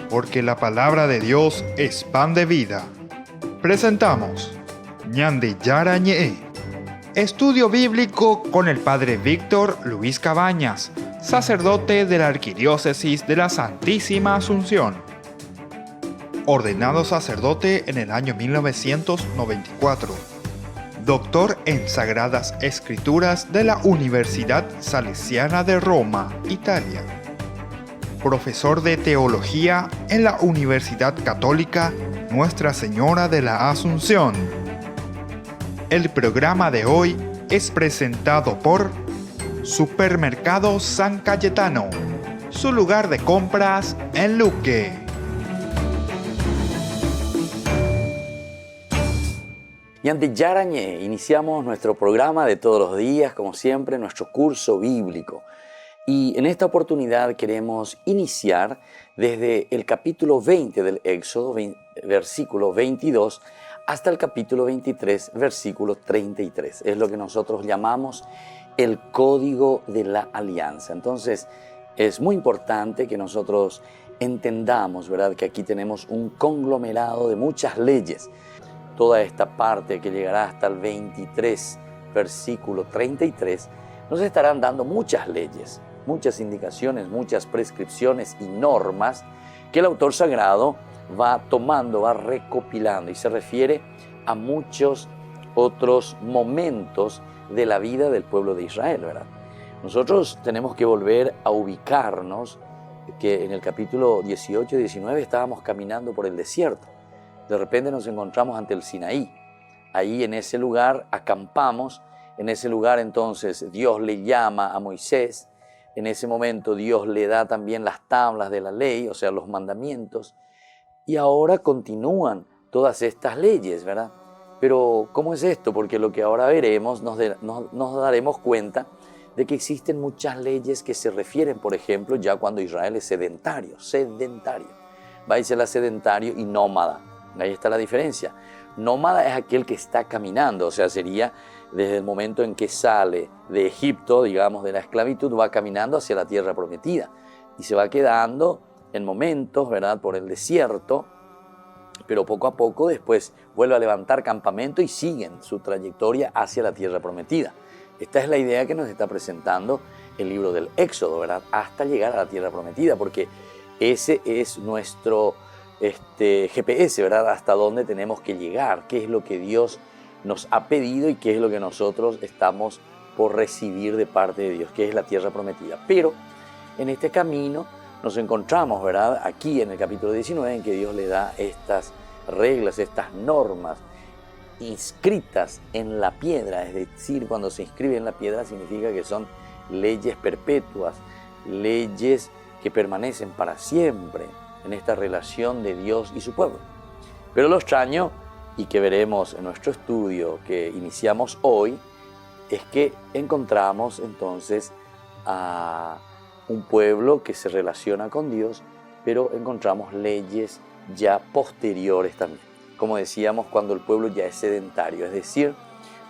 Porque la palabra de Dios es pan de vida. Presentamos Ñandi Yara Ñe, estudio bíblico con el Padre Víctor Luis Cabañas, sacerdote de la Arquidiócesis de la Santísima Asunción. Ordenado sacerdote en el año 1994. Doctor en Sagradas Escrituras de la Universidad Salesiana de Roma, Italia. Profesor de Teología en la Universidad Católica Nuestra Señora de la Asunción. El programa de hoy es presentado por Supermercado San Cayetano, su lugar de compras en Luque. Ñandi Yara Ñe, iniciamos nuestro programa de todos los días, como siempre, nuestro curso bíblico. Y en esta oportunidad queremos iniciar desde el capítulo 20 del Éxodo, versículo 22, hasta el capítulo 23, versículo 33. Es lo que nosotros llamamos el Código de la Alianza. Entonces, es muy importante que nosotros entendamos, ¿verdad?, que aquí tenemos un conglomerado de muchas leyes. Toda esta parte que llegará hasta el 23, versículo 33, nos estarán dando muchas leyes, muchas indicaciones, muchas prescripciones y normas que el autor sagrado va tomando, va recopilando, y se refiere a muchos otros momentos de la vida del pueblo de Israel, ¿verdad? Nosotros tenemos que volver a ubicarnos que en el capítulo 18 y 19 estábamos caminando por el desierto. De repente nos encontramos ante el Sinaí. Ahí en ese lugar acampamos. En ese lugar entonces Dios le llama a Moisés. En ese momento Dios le da también las tablas de la ley, o sea, los mandamientos. Y ahora continúan todas estas leyes, ¿verdad? Pero ¿cómo es esto? Porque lo que ahora veremos nos daremos cuenta de que existen muchas leyes que se refieren, por ejemplo, ya cuando Israel es sedentario. Va a ser sedentario y nómada. Ahí está la diferencia. Nómada es aquel que está caminando, o sea, sería desde el momento en que sale de Egipto, digamos, de la esclavitud, va caminando hacia la tierra prometida y se va quedando en momentos, ¿verdad?, por el desierto, pero poco a poco después vuelve a levantar campamento y siguen su trayectoria hacia la tierra prometida. Esta es la idea que nos está presentando el libro del Éxodo, ¿verdad?, hasta llegar a la tierra prometida, porque ese es nuestro GPS, ¿verdad?, hasta dónde tenemos que llegar, qué es lo que Dios nos ha pedido y qué es lo que nosotros estamos por recibir de parte de Dios, que es la tierra prometida. Pero en este camino nos encontramos, ¿verdad?, aquí en el capítulo 19, en que Dios le da estas reglas, estas normas inscritas en la piedra. Es decir, cuando se inscribe en la piedra significa que son leyes perpetuas, leyes que permanecen para siempre en esta relación de Dios y su pueblo. Pero lo extraño, y que veremos en nuestro estudio que iniciamos hoy, es que encontramos entonces a un pueblo que se relaciona con Dios, pero encontramos leyes ya posteriores también. Como decíamos, cuando el pueblo ya es sedentario, es decir,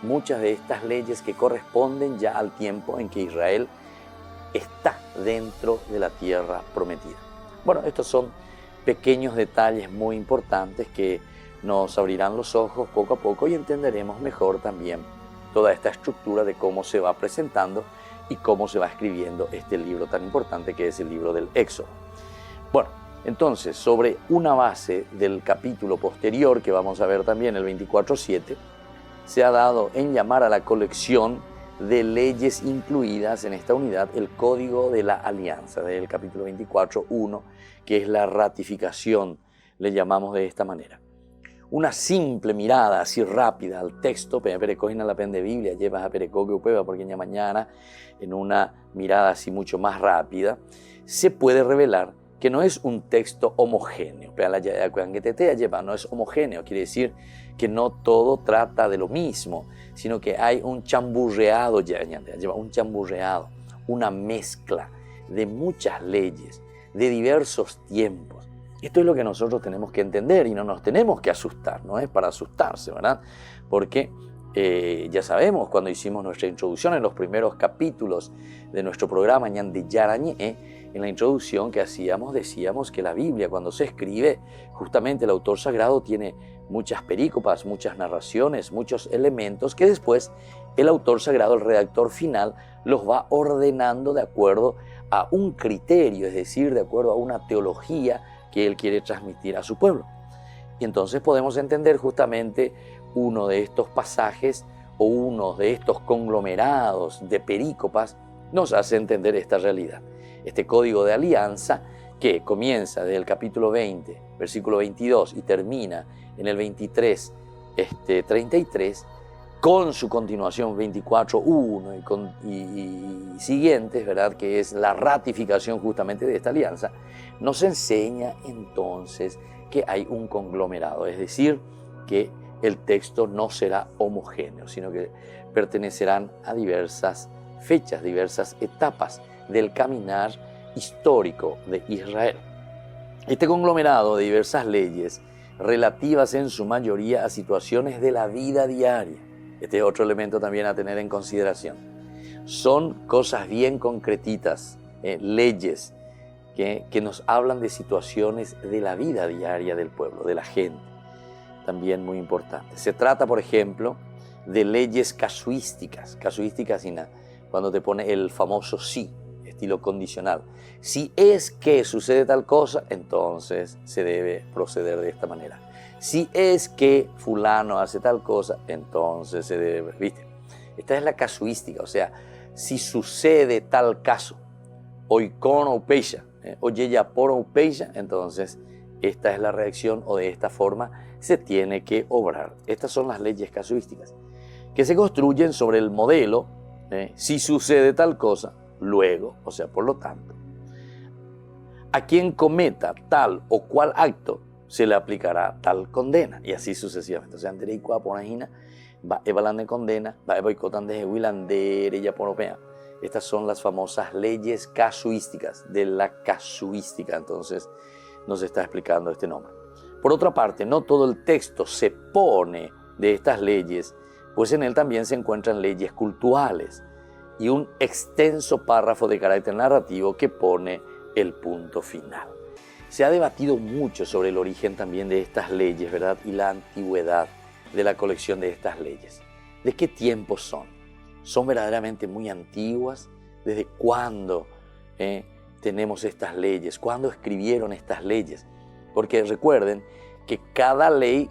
muchas de estas leyes que corresponden ya al tiempo en que Israel está dentro de la tierra prometida. Bueno, estos son pequeños detalles muy importantes que nos abrirán los ojos poco a poco y entenderemos mejor también toda esta estructura de cómo se va presentando y cómo se va escribiendo este libro tan importante que es el libro del Éxodo. Bueno, entonces, sobre una base del capítulo posterior que vamos a ver también, el 24:7, se ha dado en llamar a la colección de leyes incluidas en esta unidad el Código de la Alianza, del capítulo 24:1, que es la ratificación, le llamamos de esta manera. Una simple mirada así rápida al texto, perecogina la pen de Biblia, llevas a perecoque upeva porque ya mañana, en una mirada así mucho más rápida, se puede revelar que no es un texto homogéneo. No es homogéneo, quiere decir que no todo trata de lo mismo, sino que hay un chamburreado, una mezcla de muchas leyes, de diversos tiempos. Esto es lo que nosotros tenemos que entender y no nos tenemos que asustar, no es para asustarse, ¿verdad? Porque ya sabemos, cuando hicimos nuestra introducción en los primeros capítulos de nuestro programa Ñandi Yara Ñe, en la introducción que hacíamos, decíamos que la Biblia, cuando se escribe, justamente el autor sagrado tiene muchas perícopas, muchas narraciones, muchos elementos que después el autor sagrado, el redactor final, los va ordenando de acuerdo a un criterio, es decir, de acuerdo a una teología que él quiere transmitir a su pueblo. Y entonces podemos entender justamente uno de estos pasajes o uno de estos conglomerados de perícopas nos hace entender esta realidad. Este código de alianza que comienza desde el capítulo 20, versículo 22 y termina en el 23, 33, con su continuación 24.1 y siguientes, ¿verdad?, que es la ratificación justamente de esta alianza, nos enseña entonces que hay un conglomerado, es decir, que el texto no será homogéneo, sino que pertenecerán a diversas fechas, diversas etapas del caminar histórico de Israel. Este conglomerado de diversas leyes relativas en su mayoría a situaciones de la vida diaria, este es otro elemento también a tener en consideración, son cosas bien concretitas, leyes que nos hablan de situaciones de la vida diaria del pueblo, de la gente, también muy importante. Se trata, por ejemplo, de leyes casuísticas, cuando te pone el famoso sí, estilo condicional. Si es que sucede tal cosa, entonces se debe proceder de esta manera. Si es que fulano hace tal cosa, entonces se debe, ¿viste? Esta es la casuística, o sea, si sucede tal caso, oikon ou peisha, oye ya por ou peisha, entonces esta es la reacción o de esta forma se tiene que obrar. Estas son las leyes casuísticas que se construyen sobre el modelo, si sucede tal cosa, luego, o sea, por lo tanto, a quien cometa tal o cual acto se le aplicará tal condena, y así sucesivamente. O sea, antes de por ahina, va evaluando condena, va boicotando de Wilander, ya por opea. Estas son las famosas leyes casuísticas, de la casuística, entonces nos está explicando este nombre. Por otra parte, no todo el texto se pone de estas leyes, pues en él también se encuentran leyes cultuales y un extenso párrafo de carácter narrativo que pone el punto final. Se ha debatido mucho sobre el origen también de estas leyes, ¿verdad?, y la antigüedad de la colección de estas leyes. ¿De qué tiempo son? ¿Son verdaderamente muy antiguas? ¿Desde cuándo tenemos estas leyes? ¿Cuándo escribieron estas leyes? Porque recuerden que cada ley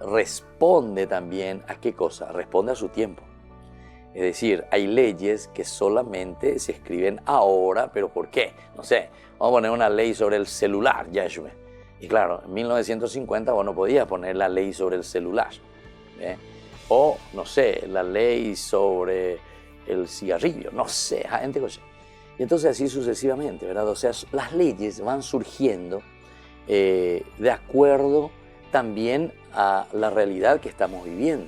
responde también a ¿qué cosa? Responde a su tiempo. Es decir, hay leyes que solamente se escriben ahora, pero ¿por qué? No sé, vamos a poner una ley sobre el celular, ya. Y claro, en 1950 vos no podías poner la ley sobre el celular. O, no sé, la ley sobre el cigarrillo, no sé, gente cosa. Y entonces así sucesivamente, ¿verdad? O sea, las leyes van surgiendo de acuerdo también a la realidad que estamos viviendo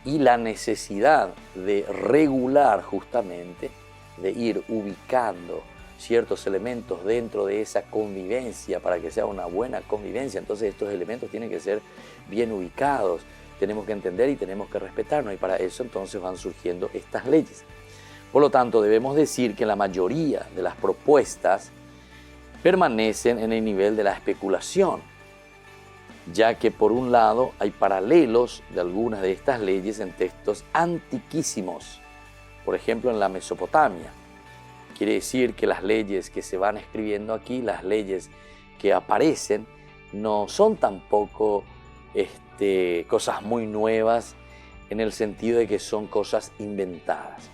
y la necesidad de regular justamente, de ir ubicando ciertos elementos dentro de esa convivencia para que sea una buena convivencia. Entonces estos elementos tienen que ser bien ubicados, tenemos que entender y tenemos que respetarnos, y para eso entonces van surgiendo estas leyes. Por lo tanto, debemos decir que la mayoría de las propuestas permanecen en el nivel de la especulación, ya que por un lado hay paralelos de algunas de estas leyes en textos antiquísimos, por ejemplo en la Mesopotamia. Quiere decir que las leyes que se van escribiendo aquí, las leyes que aparecen, no son tampoco cosas muy nuevas en el sentido de que son cosas inventadas,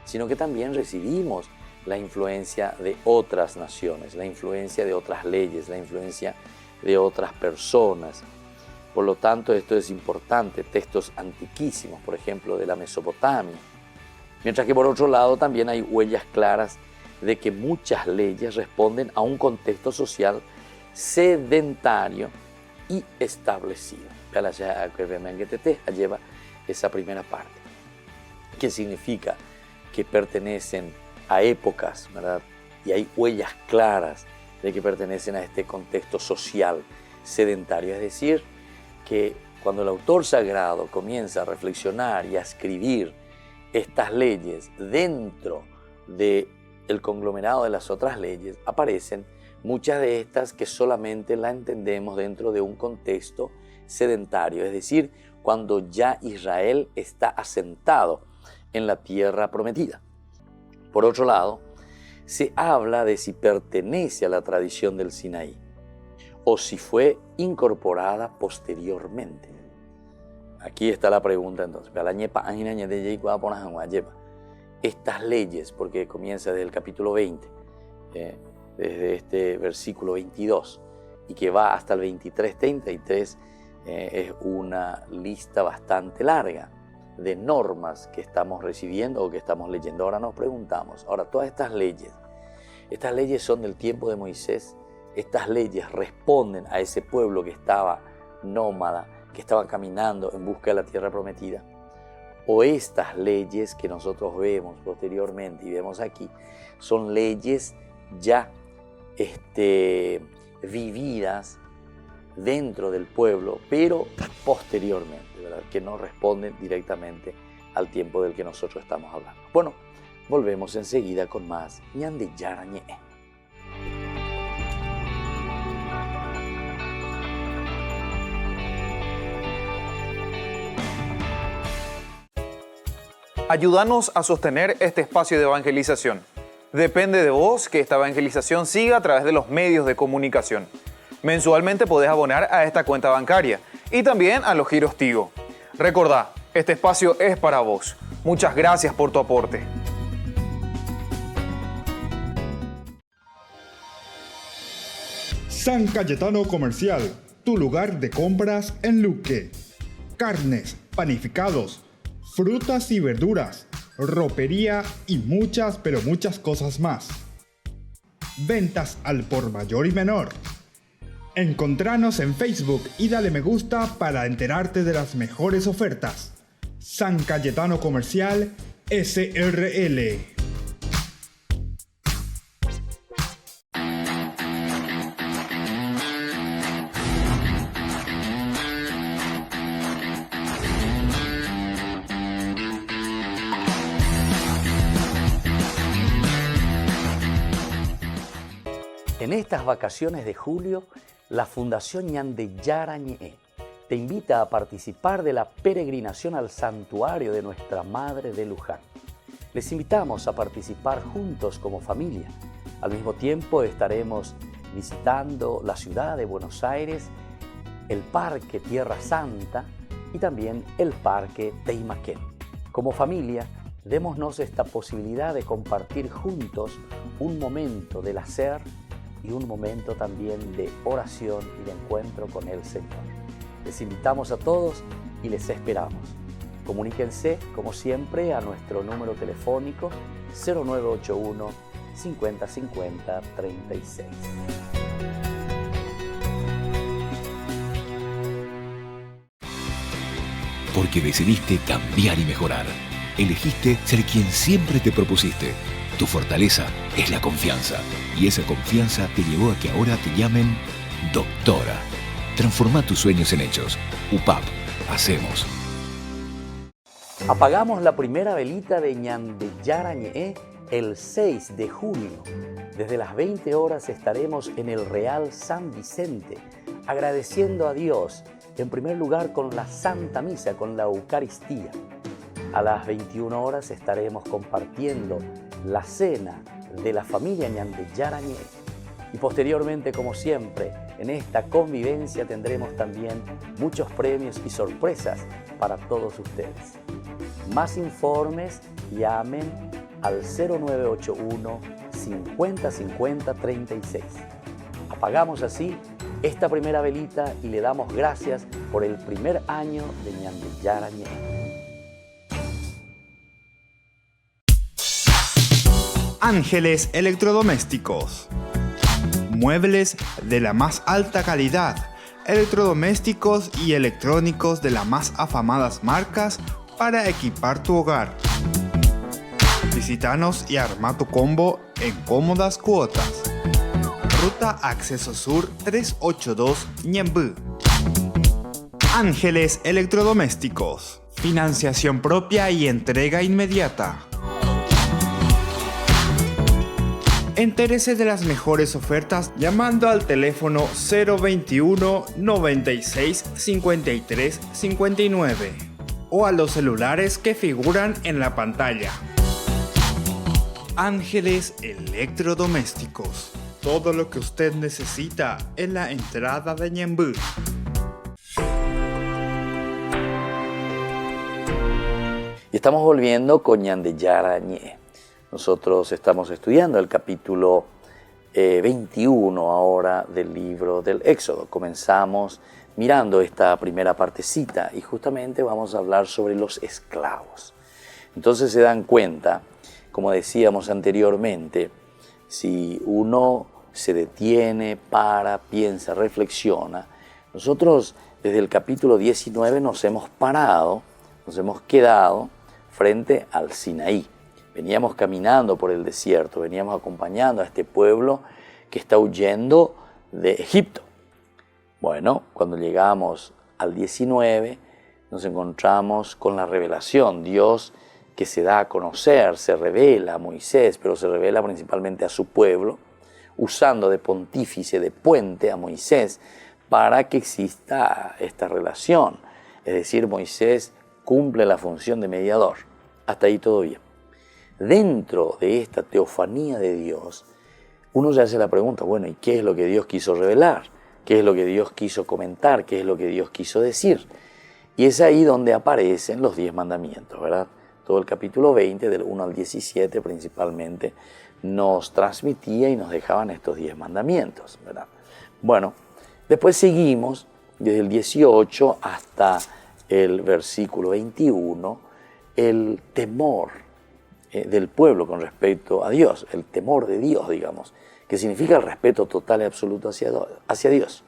sino que también recibimos la influencia de otras naciones, la influencia de otras leyes, la influencia de otras personas. Por lo tanto, esto es importante, textos antiquísimos, por ejemplo, de la Mesopotamia. Mientras que por otro lado también hay huellas claras de que muchas leyes responden a un contexto social sedentario y establecido. Lleva esa primera parte, que significa que pertenecen a épocas, ¿verdad? Y hay huellas claras de que pertenecen a este contexto social sedentario. Es decir, que cuando el autor sagrado comienza a reflexionar y a escribir estas leyes dentro de el conglomerado de las otras leyes, aparecen muchas de estas que solamente la entendemos dentro de un contexto sedentario, es decir, cuando ya Israel está asentado en la tierra prometida. Por otro lado, se habla de si pertenece a la tradición del Sinaí o si fue incorporada posteriormente. Aquí está la pregunta entonces. Estas leyes, porque comienza desde el capítulo 20, desde este versículo 22 y que va hasta el 23-33, es una lista bastante larga de normas que estamos recibiendo o que estamos leyendo. Ahora nos preguntamos, todas estas leyes son del tiempo de Moisés, estas leyes responden a ese pueblo que estaba nómada, que estaba caminando en busca de la tierra prometida, o estas leyes que nosotros vemos posteriormente y vemos aquí, son leyes ya vividas dentro del pueblo, pero posteriormente, ¿verdad? Que no responden directamente al tiempo del que nosotros estamos hablando. Bueno, volvemos enseguida con más Ñande Yarañe. Ayúdanos a sostener este espacio de evangelización. Depende de vos que esta evangelización siga a través de los medios de comunicación. Mensualmente podés abonar a esta cuenta bancaria y también a los giros Tigo. Recordá, este espacio es para vos. Muchas gracias por tu aporte. San Cayetano Comercial, tu lugar de compras en Luque. Carnes, panificados, frutas y verduras, ropería y muchas, pero muchas cosas más. Ventas al por mayor y menor. Encontranos en Facebook y dale me gusta para enterarte de las mejores ofertas. San Cayetano Comercial SRL. En estas vacaciones de julio, la Fundación Ñande Yarañe te invita a participar de la peregrinación al santuario de Nuestra Madre de Luján. Les invitamos a participar juntos como familia. Al mismo tiempo estaremos visitando la ciudad de Buenos Aires, el Parque Tierra Santa y también el Parque Teimaquén. Como familia, démonos esta posibilidad de compartir juntos un momento del hacer y un momento también de oración y de encuentro con el Señor. Les invitamos a todos y les esperamos. Comuníquense, como siempre, a nuestro número telefónico 0981 50 50 36. Porque decidiste cambiar y mejorar. Elegiste ser quien siempre te propusiste. Tu fortaleza es la confianza. Y esa confianza te llevó a que ahora te llamen doctora. Transforma tus sueños en hechos. UPAP. Hacemos. Apagamos la primera velita de Ñande Yarañe el 6 de junio. Desde las 20 horas estaremos en el Real San Vicente, agradeciendo a Dios, en primer lugar con la Santa Misa, con la Eucaristía. A las 21 horas estaremos compartiendo la cena de la familia Ñande Yarañe. Y posteriormente, como siempre, en esta convivencia tendremos también muchos premios y sorpresas para todos ustedes. Más informes, llamen al 0981 50 50 36. Apagamos así esta primera velita y le damos gracias por el primer año de Ñande Yarañe. Ángeles Electrodomésticos. Muebles de la más alta calidad, electrodomésticos y electrónicos de las más afamadas marcas para equipar tu hogar. Visítanos y arma tu combo en cómodas cuotas. Ruta Acceso Sur 382 Ñemby. Ángeles Electrodomésticos. Financiación propia y entrega inmediata. Entérese de las mejores ofertas llamando al teléfono 021 96 53 59 o a los celulares que figuran en la pantalla. Ángeles Electrodomésticos. Todo lo que usted necesita en la entrada de Ñemby. Y estamos volviendo con Ñandeyara Ñe. Nosotros estamos estudiando el capítulo 21 ahora del libro del Éxodo. Comenzamos mirando esta primera partecita y justamente vamos a hablar sobre los esclavos. Entonces se dan cuenta, como decíamos anteriormente, si uno se detiene, para, piensa, reflexiona, nosotros desde el capítulo 19 nos hemos parado, nos hemos quedado frente al Sinaí. Veníamos caminando por el desierto, veníamos acompañando a este pueblo que está huyendo de Egipto. Bueno, cuando llegamos al 19 nos encontramos con la revelación. Dios que se da a conocer, se revela a Moisés, pero se revela principalmente a su pueblo, usando de pontífice, de puente a Moisés, para que exista esta relación. Es decir, Moisés cumple la función de mediador. Hasta ahí todo bien. Dentro de esta teofanía de Dios, uno se hace la pregunta, bueno, ¿y qué es lo que Dios quiso revelar? ¿Qué es lo que Dios quiso comentar? ¿Qué es lo que Dios quiso decir? Y es ahí donde aparecen los 10 mandamientos, ¿verdad? Todo el capítulo 20, del 1 al 17 principalmente, nos transmitía y nos dejaban estos 10 mandamientos, ¿verdad? Bueno, después seguimos desde el 18 hasta el versículo 21, el temor del pueblo con respecto a Dios, el temor de Dios, digamos, que significa el respeto total y absoluto hacia Dios.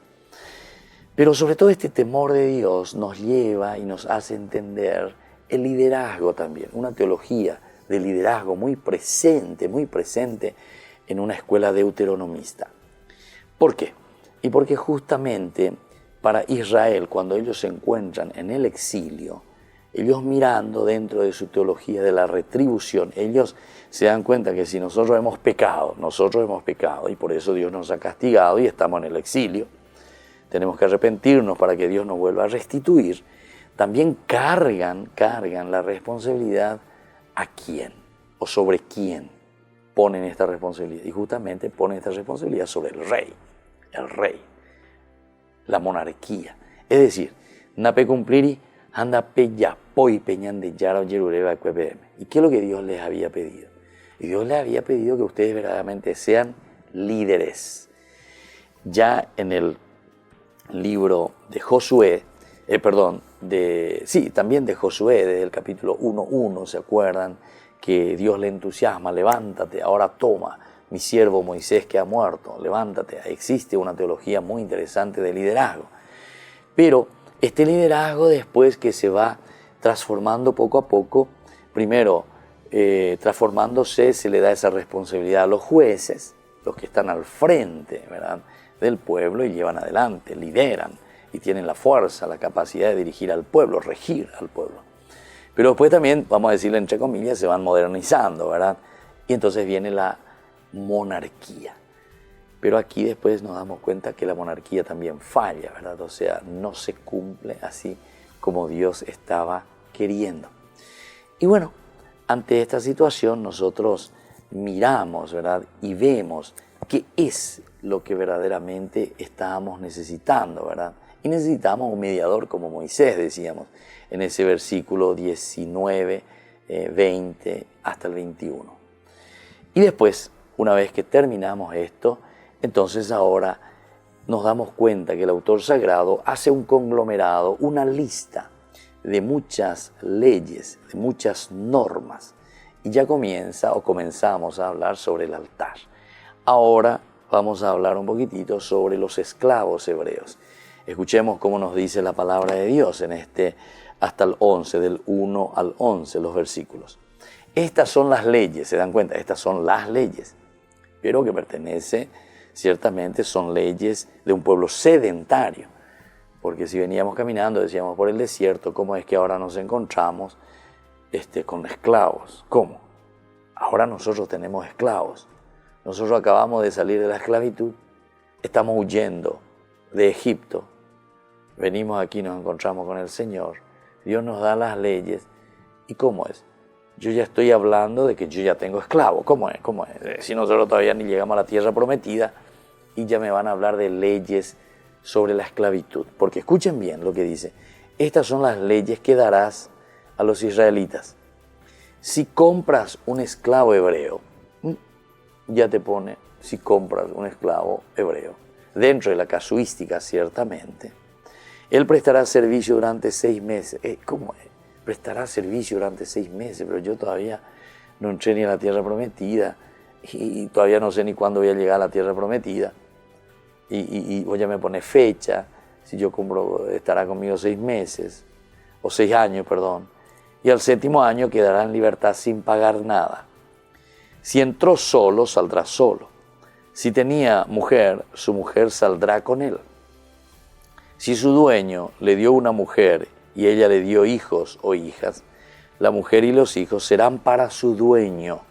Pero sobre todo este temor de Dios nos lleva y nos hace entender el liderazgo también, una teología de liderazgo muy presente en una escuela deuteronomista. ¿Por qué? Y porque justamente para Israel, cuando ellos se encuentran en el exilio, ellos mirando dentro de su teología de la retribución, ellos se dan cuenta que si nosotros hemos pecado y por eso Dios nos ha castigado y estamos en el exilio, tenemos que arrepentirnos para que Dios nos vuelva a restituir, también cargan la responsabilidad a quién o sobre quién ponen esta responsabilidad. Y justamente ponen esta responsabilidad sobre el rey, la monarquía. Es decir, nape cumpliri anda poi peñan de yara yerureba cuepm. ¿Y qué es lo que Dios les había pedido? Y Dios les había pedido que ustedes verdaderamente sean líderes. Ya en el libro de Josué, también de Josué, desde el capítulo 1:1, ¿se acuerdan? Que Dios le entusiasma, levántate, ahora toma mi siervo Moisés que ha muerto, levántate. Existe una teología muy interesante de liderazgo. Pero este liderazgo después que se va transformando poco a poco, primero transformándose, se le da esa responsabilidad a los jueces, los que están al frente, ¿verdad?, del pueblo y llevan adelante, lideran y tienen la fuerza, la capacidad de dirigir al pueblo, regir al pueblo. Pero después también, vamos a decirlo entre comillas, se van modernizando, ¿verdad? Y entonces viene la monarquía. Pero aquí después nos damos cuenta que la monarquía también falla, ¿verdad? O sea, no se cumple así como Dios estaba queriendo. Y bueno, ante esta situación nosotros miramos, ¿verdad?, y vemos qué es lo que verdaderamente estábamos necesitando, ¿verdad? Y necesitamos un mediador como Moisés, decíamos, en ese versículo 19, 20 hasta el 21. Y después, una vez que terminamos esto, entonces ahora nos damos cuenta que el autor sagrado hace un conglomerado, una lista de muchas leyes, de muchas normas, y ya comenzamos a hablar sobre el altar. Ahora vamos a hablar un poquitito sobre los esclavos hebreos. Escuchemos cómo nos dice la palabra de Dios en hasta el 11, del 1 al 11, los versículos. Estas son las leyes, ¿se dan cuenta? Estas son las leyes, pero que ciertamente son leyes de un pueblo sedentario, porque si veníamos caminando, decíamos, por el desierto, ¿cómo es que ahora nos encontramos con esclavos? ¿Cómo? Ahora nosotros tenemos esclavos. Nosotros acabamos de salir de la esclavitud, estamos huyendo de Egipto, venimos aquí, nos encontramos con el Señor, Dios nos da las leyes. ¿Y cómo es? Yo ya estoy hablando de que yo ya tengo esclavos. ¿Cómo es? ¿Cómo es? Si nosotros todavía ni llegamos a la tierra prometida y ya me van a hablar de leyes sobre la esclavitud. Porque escuchen bien lo que dice. Estas son las leyes que darás a los israelitas. Si compras un esclavo hebreo, ya te pone si compras un esclavo hebreo. Dentro de la casuística, ciertamente. Él prestará servicio durante 6 meses. ¿Cómo es? Prestará servicio durante 6 meses, pero yo todavía no entré ni a la tierra prometida y todavía no sé ni cuándo voy a llegar a la tierra prometida. Y vos ya me pones fecha, si yo compro, estará conmigo 6 meses, o 6 años, perdón. Y al 7º año quedará en libertad sin pagar nada. Si entró solo, saldrá solo. Si tenía mujer, su mujer saldrá con él. Si su dueño le dio una mujer y ella le dio hijos o hijas, la mujer y los hijos serán para su dueño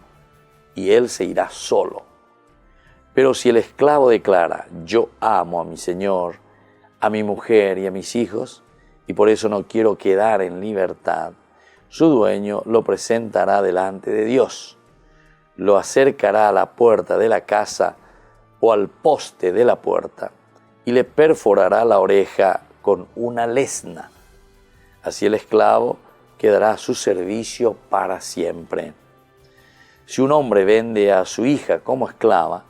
y él se irá solo. Pero si el esclavo declara, yo amo a mi señor, a mi mujer y a mis hijos, y por eso no quiero quedar en libertad, su dueño lo presentará delante de Dios, lo acercará a la puerta de la casa o al poste de la puerta y le perforará la oreja con una lesna. Así el esclavo quedará a su servicio para siempre. Si un hombre vende a su hija como esclava,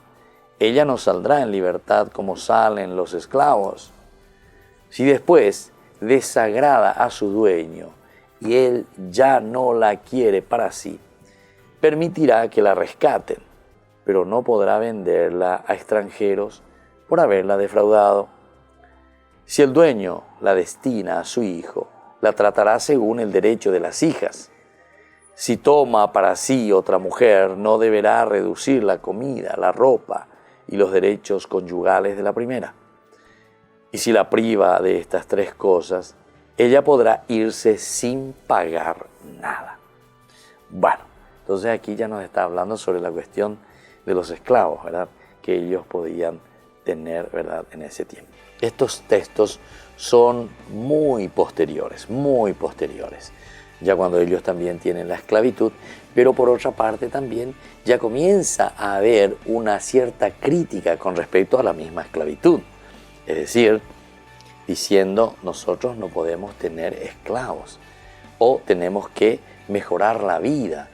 ella no saldrá en libertad como salen los esclavos. Si después desagrada a su dueño y él ya no la quiere para sí, permitirá que la rescaten, pero no podrá venderla a extranjeros por haberla defraudado. Si el dueño la destina a su hijo, la tratará según el derecho de las hijas. Si toma para sí otra mujer, no deberá reducir la comida, la ropa y los derechos conyugales de la primera. Y si la priva de estas 3 cosas, ella podrá irse sin pagar nada. Bueno, entonces aquí ya nos está hablando sobre la cuestión de los esclavos, ¿verdad? Que ellos podían tener, ¿verdad?, en ese tiempo. Estos textos son muy posteriores, ya cuando ellos también tienen la esclavitud, pero por otra parte también ya comienza a haber una cierta crítica con respecto a la misma esclavitud. Es decir, diciendo nosotros no podemos tener esclavos o tenemos que mejorar la vida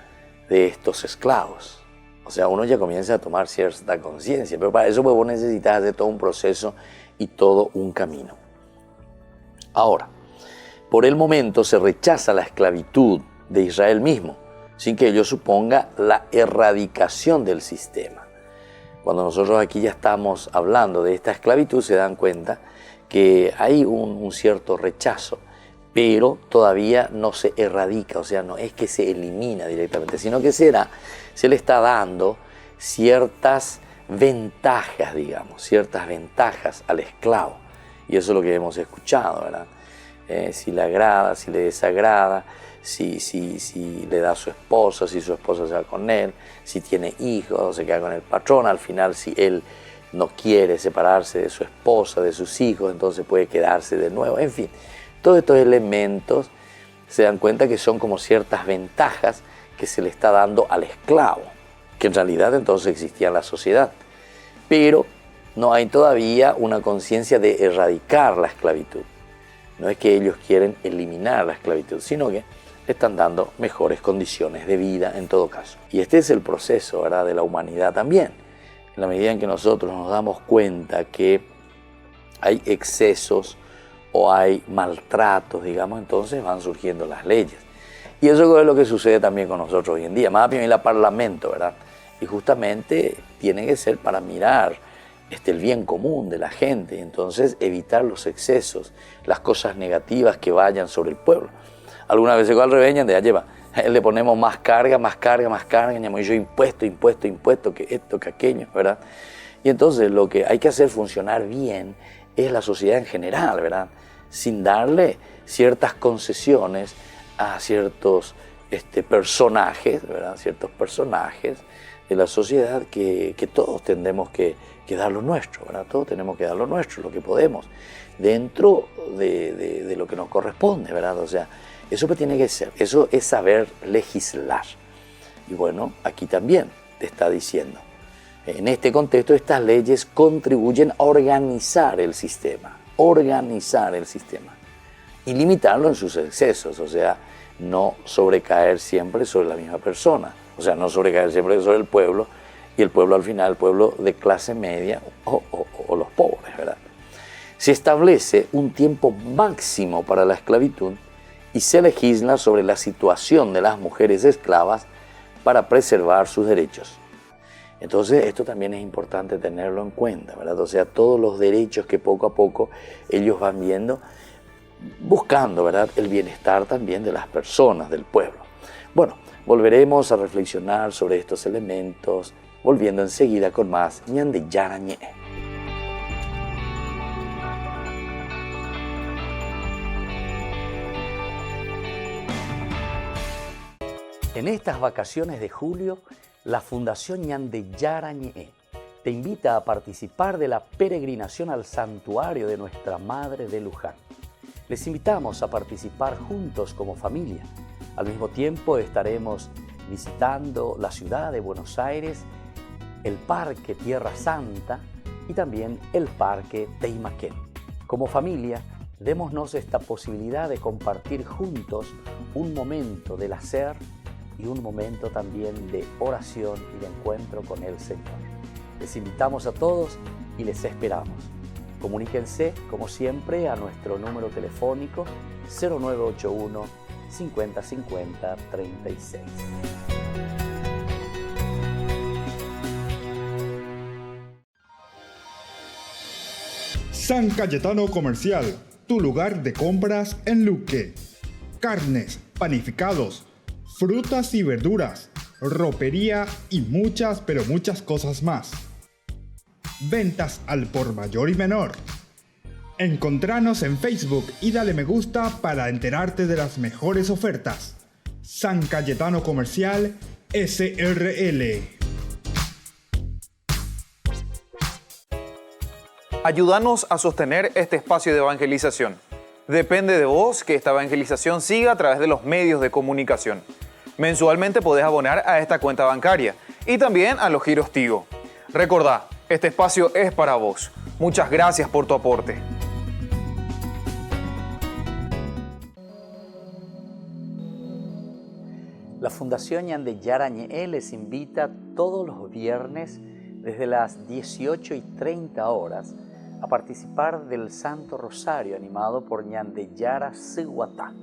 de estos esclavos. O sea, uno ya comienza a tomar cierta conciencia, pero para eso pues vos necesitas hacer todo un proceso y todo un camino. Ahora, por el momento se rechaza la esclavitud de Israel mismo, sin que ello suponga la erradicación del sistema. Cuando nosotros aquí ya estamos hablando de esta esclavitud, se dan cuenta que hay un cierto rechazo, pero todavía no se erradica, o sea, no es que se elimina directamente, sino que se le está dando ciertas ventajas, digamos, ciertas ventajas al esclavo. Y eso es lo que hemos escuchado, ¿verdad? Si le agrada, si le desagrada, si le da a su esposa, si su esposa se va con él, si tiene hijos, se queda con el patrón. Al final, si él no quiere separarse de su esposa, de sus hijos, entonces puede quedarse de nuevo. En fin, todos estos elementos se dan cuenta que son como ciertas ventajas que se le está dando al esclavo, que en realidad entonces existía en la sociedad. Pero no hay todavía una conciencia de erradicar la esclavitud. No es que ellos quieren eliminar la esclavitud, sino que le están dando mejores condiciones de vida en todo caso. Y este es el proceso, ¿verdad?, de la humanidad también. En la medida en que nosotros nos damos cuenta que hay excesos o hay maltratos, digamos, entonces van surgiendo las leyes. Y eso es lo que sucede también con nosotros hoy en día. Más bien el Parlamento, ¿verdad? Y justamente tiene que ser para mirar el bien común de la gente y entonces evitar los excesos, las cosas negativas que vayan sobre el pueblo. Algunas veces al revés, ya lleva, le ponemos más carga, y yo impuesto, que esto, que aquello, ¿verdad? Y entonces lo que hay que hacer funcionar bien es la sociedad en general, ¿verdad? Sin darle ciertas concesiones a ciertos personajes, ¿verdad? Ciertos personajes en la sociedad que todos tendremos que dar lo nuestro, ¿verdad? Todos tenemos que dar lo nuestro, lo que podemos, dentro de lo que nos corresponde, ¿verdad? O sea, eso que tiene que ser, eso es saber legislar. Y bueno, aquí también te está diciendo, en este contexto estas leyes contribuyen a organizar el sistema y limitarlo en sus excesos, o sea, no sobrecaer siempre sobre la misma persona, o sea, no sobrecaer siempre sobre el pueblo, y el pueblo al final, el pueblo de clase media o los pobres, ¿verdad? Se establece un tiempo máximo para la esclavitud y se legisla sobre la situación de las mujeres esclavas para preservar sus derechos. Entonces, esto también es importante tenerlo en cuenta, ¿verdad? O sea, todos los derechos que poco a poco ellos van viendo, buscando, ¿verdad?, el bienestar también de las personas, del pueblo. Bueno, volveremos a reflexionar sobre estos elementos, volviendo enseguida con más Ñande Yarañe. En estas vacaciones de julio, la Fundación Ñande Yarañe te invita a participar de la peregrinación al santuario de Nuestra Madre de Luján. Les invitamos a participar juntos como familia. Al mismo tiempo estaremos visitando la ciudad de Buenos Aires, el Parque Tierra Santa y también el Parque Teimaquén. Como familia, démonos esta posibilidad de compartir juntos un momento del hacer y un momento también de oración y de encuentro con el Señor. Les invitamos a todos y les esperamos. Comuníquense, como siempre, a nuestro número telefónico 0981 50 50 36. San Cayetano Comercial, tu lugar de compras en Luque. Carnes, panificados, frutas y verduras, ropería y muchas, pero muchas cosas más. Ventas al por mayor y menor. Encontranos en Facebook y dale me gusta para enterarte de las mejores ofertas. San Cayetano Comercial SRL. Ayúdanos a sostener este espacio de evangelización. Depende de vos que esta evangelización siga a través de los medios de comunicación. Mensualmente podés abonar a esta cuenta bancaria y también a los giros Tigo. Recordá, este espacio es para vos. Muchas gracias por tu aporte. La Fundación Ñande Yarañe les invita todos los viernes desde las 18:30 horas a participar del Santo Rosario animado por Ñande Yara Seguatá.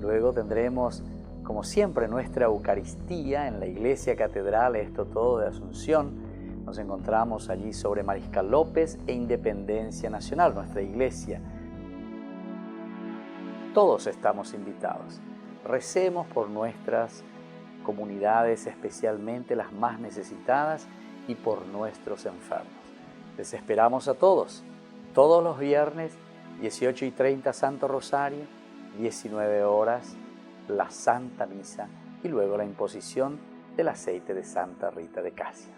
Luego tendremos, como siempre, nuestra Eucaristía en la Iglesia Catedral Esto Todo de Asunción. Nos encontramos allí sobre Mariscal López e Independencia Nacional, nuestra iglesia. Todos estamos invitados. Recemos por nuestras comunidades, especialmente las más necesitadas, y por nuestros enfermos. Les esperamos a todos los viernes, 18:30 Santo Rosario, 19 horas la Santa Misa y luego la imposición del aceite de Santa Rita de Casia.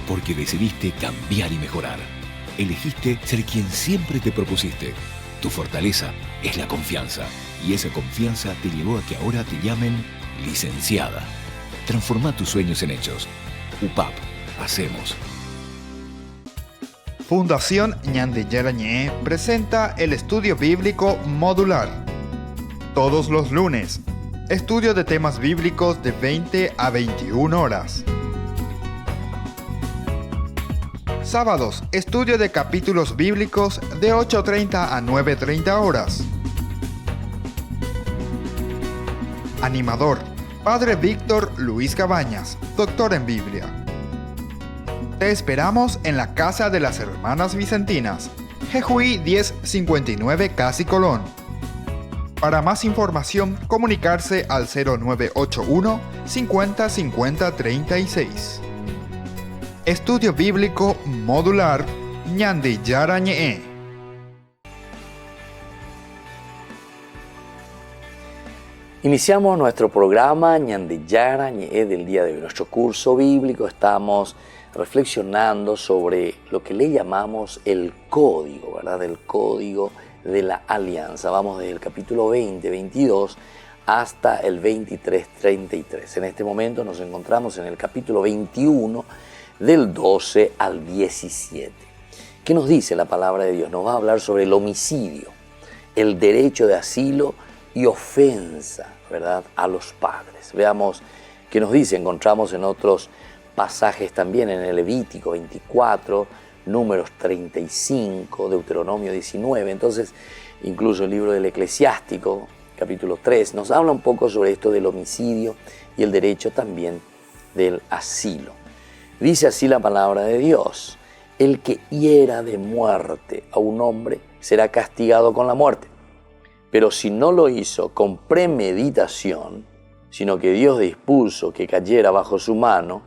Porque decidiste cambiar y mejorar. Elegiste ser quien siempre te propusiste. Tu fortaleza es la confianza. Y esa confianza te llevó a que ahora te llamen licenciada. Transforma tus sueños en hechos. UPAP. Hacemos. Fundación Ñande Yarañe presenta el estudio bíblico modular. Todos los lunes, estudio de temas bíblicos de 20 a 21 horas. Sábados, estudio de capítulos bíblicos de 8:30 a 9:30 horas. Animador, Padre Víctor Luis Cabañas, doctor en Biblia. Te esperamos en la Casa de las Hermanas Vicentinas, Jejuí 1059 Casi Colón. Para más información, comunicarse al 0981 50 50 36. Estudio Bíblico Modular Ñande Yarañe. Iniciamos nuestro programa Ñandillara Ñe del día de hoy. Nuestro curso bíblico estamos reflexionando sobre lo que le llamamos el código, ¿verdad? El código de la alianza. Vamos desde el capítulo 20, 22 hasta el 23, 33. En este momento nos encontramos en el capítulo 21 del 12 al 17. ¿Qué nos dice la palabra de Dios? Nos va a hablar sobre el homicidio, el derecho de asilo y ofensa, ¿verdad?, a los padres. Veamos qué nos dice. Encontramos en otros pasajes también, en el Levítico 24, Números 35, Deuteronomio 19. Entonces, incluso el libro del Eclesiástico, capítulo 3, nos habla un poco sobre esto del homicidio y el derecho también del asilo. Dice así la palabra de Dios: el que hiera de muerte a un hombre será castigado con la muerte. Pero si no lo hizo con premeditación, sino que Dios dispuso que cayera bajo su mano,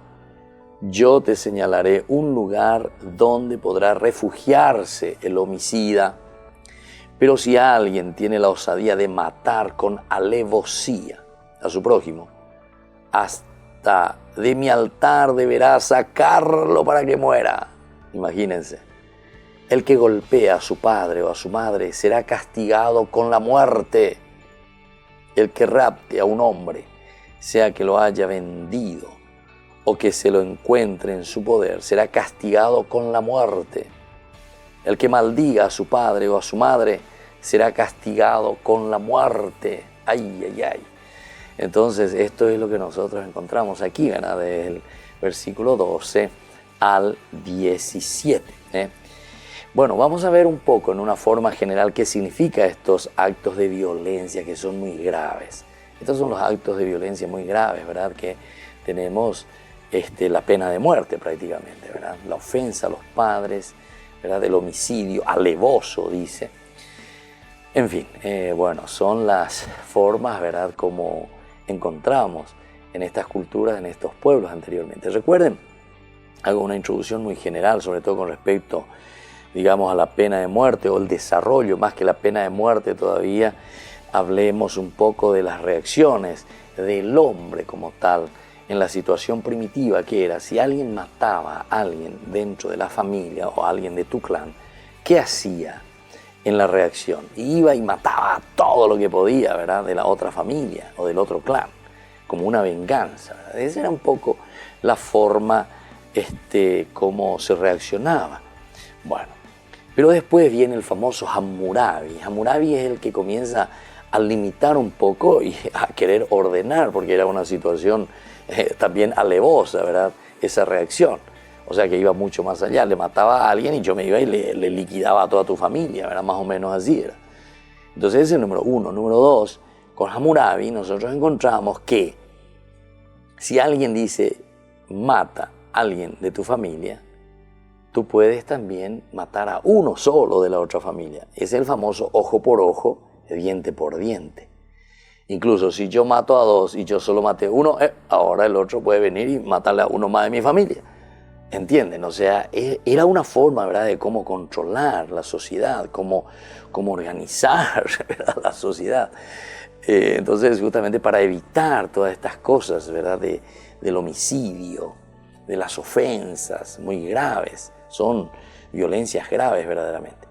yo te señalaré un lugar donde podrá refugiarse el homicida. Pero si alguien tiene la osadía de matar con alevosía a su prójimo, hasta de mi altar deberá sacarlo para que muera. Imagínense. El que golpea a su padre o a su madre será castigado con la muerte. El que rapte a un hombre, sea que lo haya vendido o que se lo encuentre en su poder, será castigado con la muerte. El que maldiga a su padre o a su madre será castigado con la muerte. Ay, ay, ay. Entonces, esto es lo que nosotros encontramos aquí, ¿verdad? Del versículo 12 al 17. Bueno, vamos a ver un poco en una forma general qué significa estos actos de violencia que son muy graves. Estos son los actos de violencia muy graves, ¿verdad? Que tenemos la pena de muerte prácticamente, ¿verdad? La ofensa a los padres, ¿verdad? El homicidio alevoso, dice. En fin, bueno, son las formas, ¿verdad?, como encontramos en estas culturas, en estos pueblos anteriormente. Recuerden, hago una introducción muy general, sobre todo con respecto, digamos, a la pena de muerte o el desarrollo, más que la pena de muerte todavía, hablemos un poco de las reacciones del hombre como tal en la situación primitiva que era. Si alguien mataba a alguien dentro de la familia o a alguien de tu clan, ¿qué hacía en la reacción? Iba y mataba todo lo que podía, ¿verdad?, de la otra familia o del otro clan, como una venganza, ¿verdad? Esa era un poco la forma cómo se reaccionaba. Bueno, pero después viene el famoso Hammurabi. Hammurabi es el que comienza a limitar un poco y a querer ordenar, porque era una situación también alevosa, ¿verdad?, esa reacción. O sea que iba mucho más allá. Le mataba a alguien y yo me iba y le liquidaba a toda tu familia, ¿verdad? Más o menos así era. Entonces ese es el número uno. Número dos, con Hammurabi nosotros encontramos que si alguien dice mata a alguien de tu familia, tú puedes también matar a uno solo de la otra familia. Es el famoso ojo por ojo, diente por diente. Incluso si yo mato a dos y yo solo maté uno, ahora el otro puede venir y matarle a uno más de mi familia. ¿Entienden? O sea, era una forma, ¿verdad?, de cómo controlar la sociedad, cómo organizar, ¿verdad?, la sociedad. Entonces, justamente para evitar todas estas cosas, ¿verdad?, del homicidio, de las ofensas muy graves, son violencias graves verdaderamente.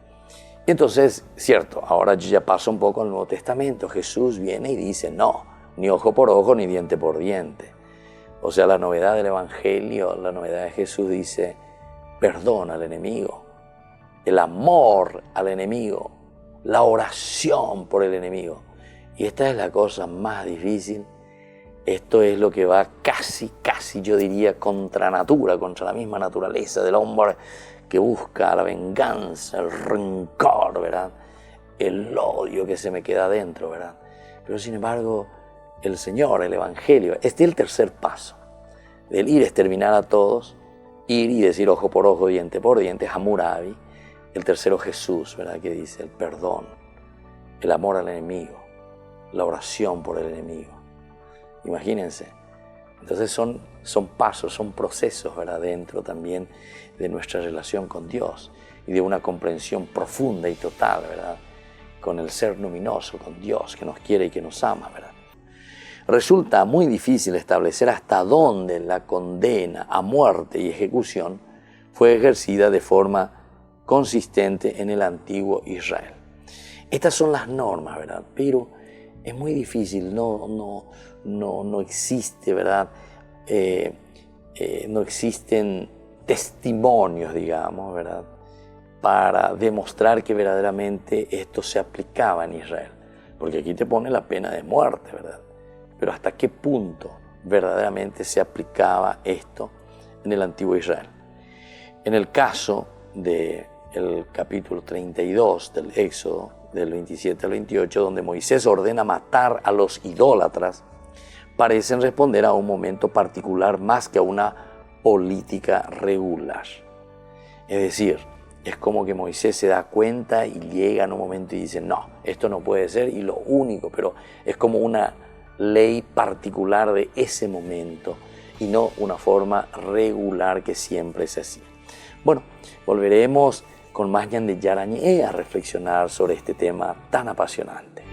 Y entonces, cierto, ahora yo ya paso un poco al Nuevo Testamento. Jesús viene y dice, no, ni ojo por ojo, ni diente por diente. O sea, la novedad del Evangelio, la novedad de Jesús dice, perdón al enemigo, el amor al enemigo, la oración por el enemigo. Y esta es la cosa más difícil. Esto es lo que va casi, yo diría, contra natura, contra la misma naturaleza del hombre que busca la venganza, el rencor, ¿verdad?, el odio que se me queda adentro, ¿verdad? Pero sin embargo, el Señor, el Evangelio, este es el tercer paso del ir a exterminar a todos, ir y decir ojo por ojo, diente por diente, Hammurabi. El tercero, Jesús, ¿verdad?, que dice el perdón, el amor al enemigo, la oración por el enemigo. Imagínense. Entonces son pasos, son procesos, ¿verdad?, dentro también de nuestra relación con Dios y de una comprensión profunda y total, ¿verdad?, con el ser luminoso, con Dios que nos quiere y que nos ama, ¿verdad? resulta muy difícil establecer hasta dónde la condena a muerte y ejecución fue ejercida de forma consistente en el antiguo Israel. Estas son las normas, ¿verdad? Pero es muy difícil, no existe, ¿verdad? No existen testimonios, digamos, ¿verdad?, para demostrar que verdaderamente esto se aplicaba en Israel. Porque aquí te pone la pena de muerte, ¿verdad? Pero ¿hasta qué punto verdaderamente se aplicaba esto en el antiguo Israel? En el caso del capítulo 32 del Éxodo, del 27 al 28, donde Moisés ordena matar a los idólatras, parecen responder a un momento particular más que a una política regular. Es decir, es como que Moisés se da cuenta y llega en un momento y dice, no, esto no puede ser, y lo único, pero es como una ley particular de ese momento y no una forma regular que siempre se hacía. Bueno, volveremos con más Ñan de Yarañé a reflexionar sobre este tema tan apasionante.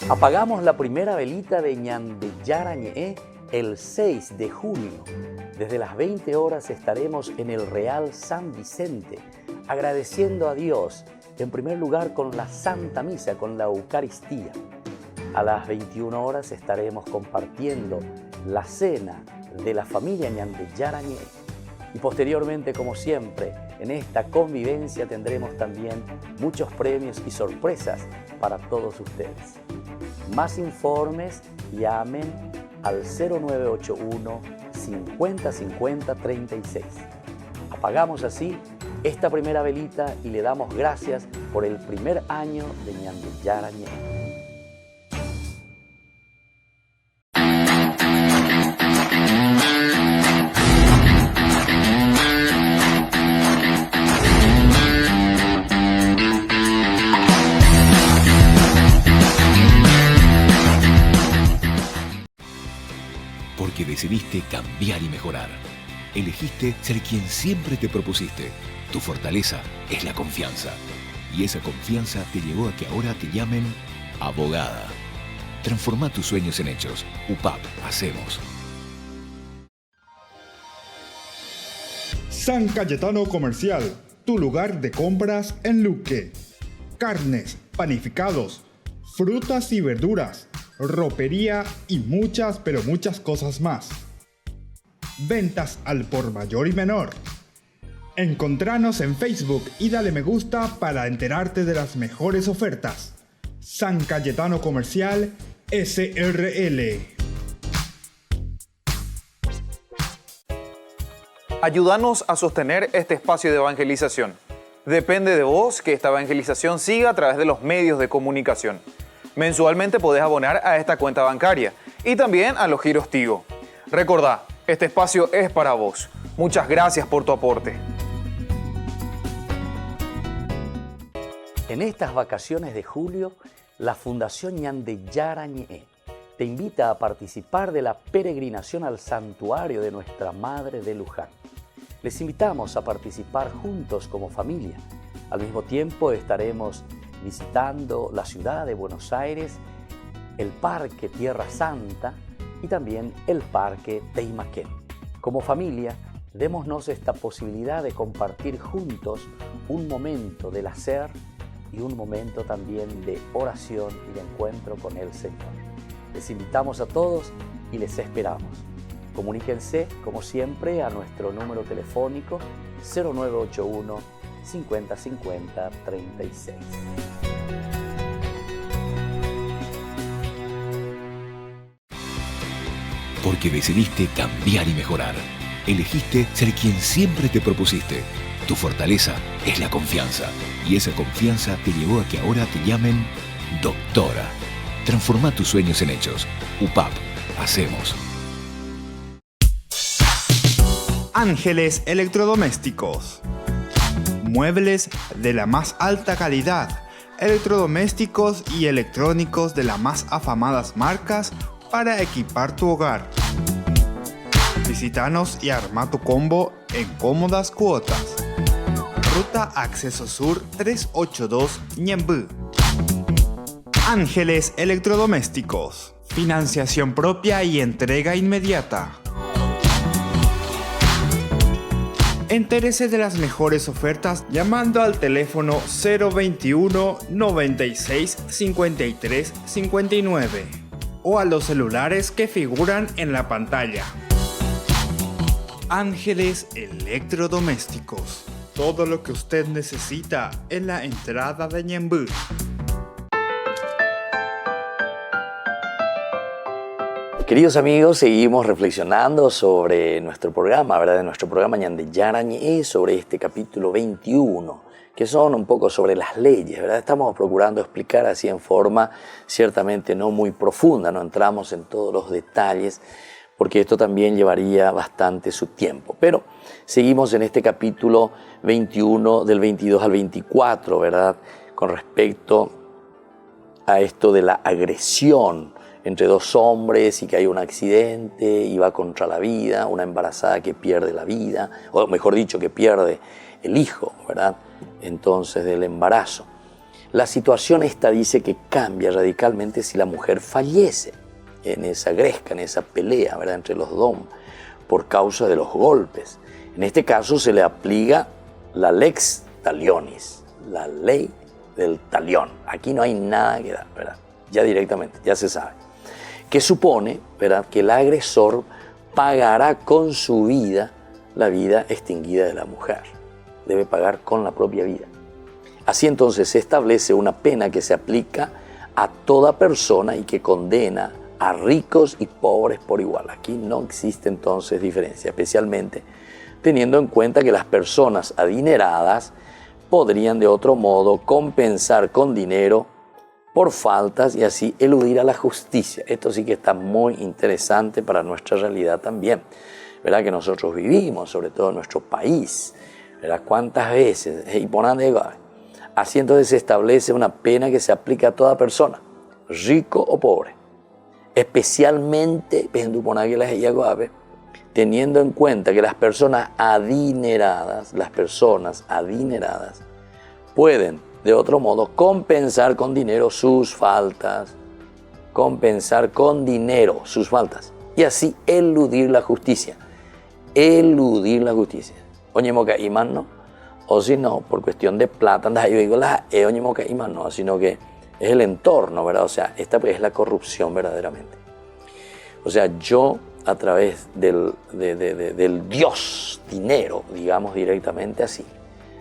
Apagamos la primera velita de Ñan de Yarañé el 6 de junio. Desde las 20 horas estaremos en el Real San Vicente, agradeciendo a Dios, en primer lugar con la Santa Misa, con la Eucaristía. A las 21 horas estaremos compartiendo la cena de la familia Ñan de Yarañé. Y posteriormente, como siempre, en esta convivencia tendremos también muchos premios y sorpresas para todos ustedes. Más informes, llamen al 0981 50 50 36. Apagamos así esta primera velita y le damos gracias por el primer año de Ñan de Yarañé. Porque decidiste cambiar y mejorar. Elegiste ser quien siempre te propusiste. Tu fortaleza es la confianza. Y esa confianza te llevó a que ahora te llamen abogada. Transforma tus sueños en hechos. UPAP, hacemos. San Cayetano Comercial, tu lugar de compras en Luque. Carnes, panificados, frutas y verduras, ropería y muchas, pero muchas cosas más. Ventas al por mayor y menor. Encontranos en Facebook y dale me gusta para enterarte de las mejores ofertas. San Cayetano Comercial SRL. Ayúdanos a sostener este espacio de evangelización. Depende de vos que esta evangelización siga a través de los medios de comunicación. Mensualmente podés abonar a esta cuenta bancaria y también a los giros Tigo. Recordá, este espacio es para vos. Muchas gracias por tu aporte. En estas vacaciones de julio, la Fundación Ñan de Yarañé te invita a participar de la peregrinación al santuario de Nuestra Madre de Luján. Les invitamos a participar juntos como familia. Al mismo tiempo estaremos visitando la ciudad de Buenos Aires, el Parque Tierra Santa y también el Parque Teimaquén. Como familia, démonos esta posibilidad de compartir juntos un momento del hacer y un momento también de oración y de encuentro con el Señor. Les invitamos a todos y les esperamos. Comuníquense, como siempre, a nuestro número telefónico 0981 50 50 36. Porque decidiste cambiar y mejorar. Elegiste ser quien siempre te propusiste. Tu fortaleza es la confianza. Y esa confianza te llevó a que ahora te llamen doctora. Transforma tus sueños en hechos. UPAP, hacemos. Ángeles Electrodomésticos. Muebles de la más alta calidad, electrodomésticos y electrónicos de las más afamadas marcas para equipar tu hogar. Visítanos y arma tu combo en cómodas cuotas. Ruta Acceso Sur 382 Ñemby. Ángeles Electrodomésticos. Financiación propia y entrega inmediata. Entérese de las mejores ofertas llamando al teléfono 021 96 53 59 o a los celulares que figuran en la pantalla. Ángeles Electrodomésticos. Todo lo que usted necesita en la entrada de Ñemby. Queridos amigos, seguimos reflexionando sobre nuestro programa, ¿verdad? De nuestro programa Ñande Yarañe, sobre este capítulo 21, que son un poco sobre las leyes, ¿verdad? Estamos procurando explicar así en forma ciertamente no muy profunda, no entramos en todos los detalles, porque esto también llevaría bastante su tiempo. Pero seguimos en este capítulo 21 del 22 al 24, ¿verdad? Con respecto a esto de la agresión entre dos hombres y que hay un accidente y va contra la vida, una embarazada que pierde la vida, o mejor dicho, que pierde el hijo, ¿verdad? Entonces, del embarazo. La situación esta dice que cambia radicalmente si la mujer fallece en esa gresca, en esa pelea, ¿verdad? Entre los dos, por causa de los golpes. En este caso se le aplica la lex talionis, la ley del talión. Aquí no hay nada que dar, ¿verdad? Ya directamente, ya se sabe. Que supone, ¿verdad?, que el agresor pagará con su vida la vida extinguida de la mujer. Debe pagar con la propia vida. Así entonces se establece una pena que se aplica a toda persona y que condena a ricos y pobres por igual. Aquí no existe entonces diferencia, especialmente teniendo en cuenta que las personas adineradas podrían de otro modo compensar con dinero por faltas y así eludir a la justicia. Esto sí que está muy interesante para nuestra realidad también, ¿verdad? Que nosotros vivimos, sobre todo en nuestro país, ¿verdad? ¿Cuántas veces? Así entonces se establece una pena que se aplica a toda persona, rico o pobre, especialmente teniendo en cuenta que las personas adineradas pueden de otro modo compensar con dinero sus faltas, y así eludir la justicia. Oye, moca iman no, o si no, por cuestión de plata, yo digo oye, moca iman no, sino que es el entorno, ¿verdad? O sea, esta es la corrupción verdaderamente. O sea, yo a través del Dios dinero, digamos directamente así,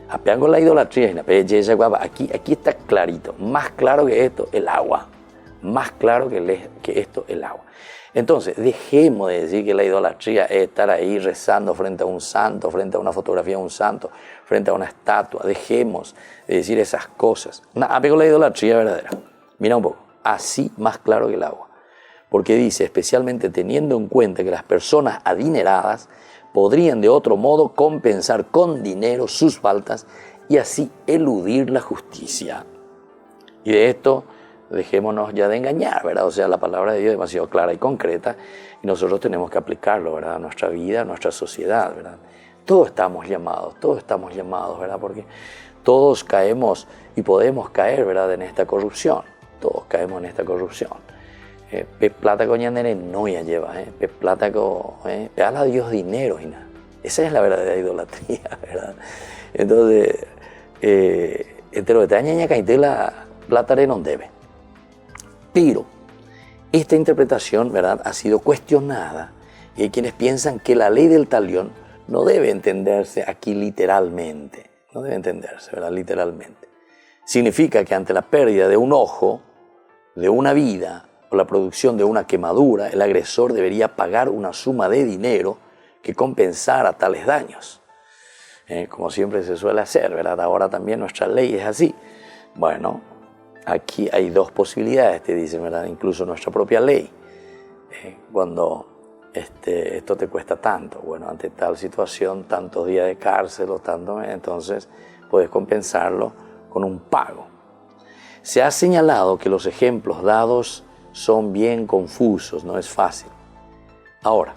apeando la idolatría, aquí está clarito, más claro que esto, el agua. Más claro que esto, el agua. Entonces, dejemos de decir que la idolatría es estar ahí rezando frente a un santo, frente a una fotografía de un santo, frente a una estatua. Dejemos de decir esas cosas. Apego la idolatría verdadera. Mira un poco, así más claro que el agua. Porque dice, especialmente teniendo en cuenta que las personas adineradas podrían de otro modo compensar con dinero sus faltas y así eludir la justicia. Y de esto dejémonos ya de engañar, ¿verdad? O sea, la palabra de Dios es demasiado clara y concreta y nosotros tenemos que aplicarlo, ¿verdad? A nuestra vida, a nuestra sociedad, ¿verdad? Todos estamos llamados, ¿verdad? Porque todos caemos y podemos caer, ¿verdad? En esta corrupción. Todos caemos en esta corrupción. Pez plata con ñandere no ya lleva, pez plata con, pegale a Dios dinero y nada. Esa es la verdadera idolatría, ¿verdad? Entonces, entero de taña caíte la plata de no debe. Pero esta interpretación, ¿verdad?, ha sido cuestionada y hay quienes piensan que la ley del talión no debe entenderse aquí literalmente. No debe entenderse, ¿verdad?, literalmente. Significa que ante la pérdida de un ojo, de una vida, o la producción de una quemadura, el agresor debería pagar una suma de dinero que compensara tales daños. Como siempre se suele hacer, ¿verdad? Ahora también nuestra ley es así. Bueno, aquí hay dos posibilidades, te dicen, ¿verdad? Incluso nuestra propia ley. Cuando esto te cuesta tanto, bueno, ante tal situación, tantos días de cárcel o tanto, entonces puedes compensarlo con un pago. Se ha señalado que los ejemplos dados son bien confusos, no es fácil. Ahora,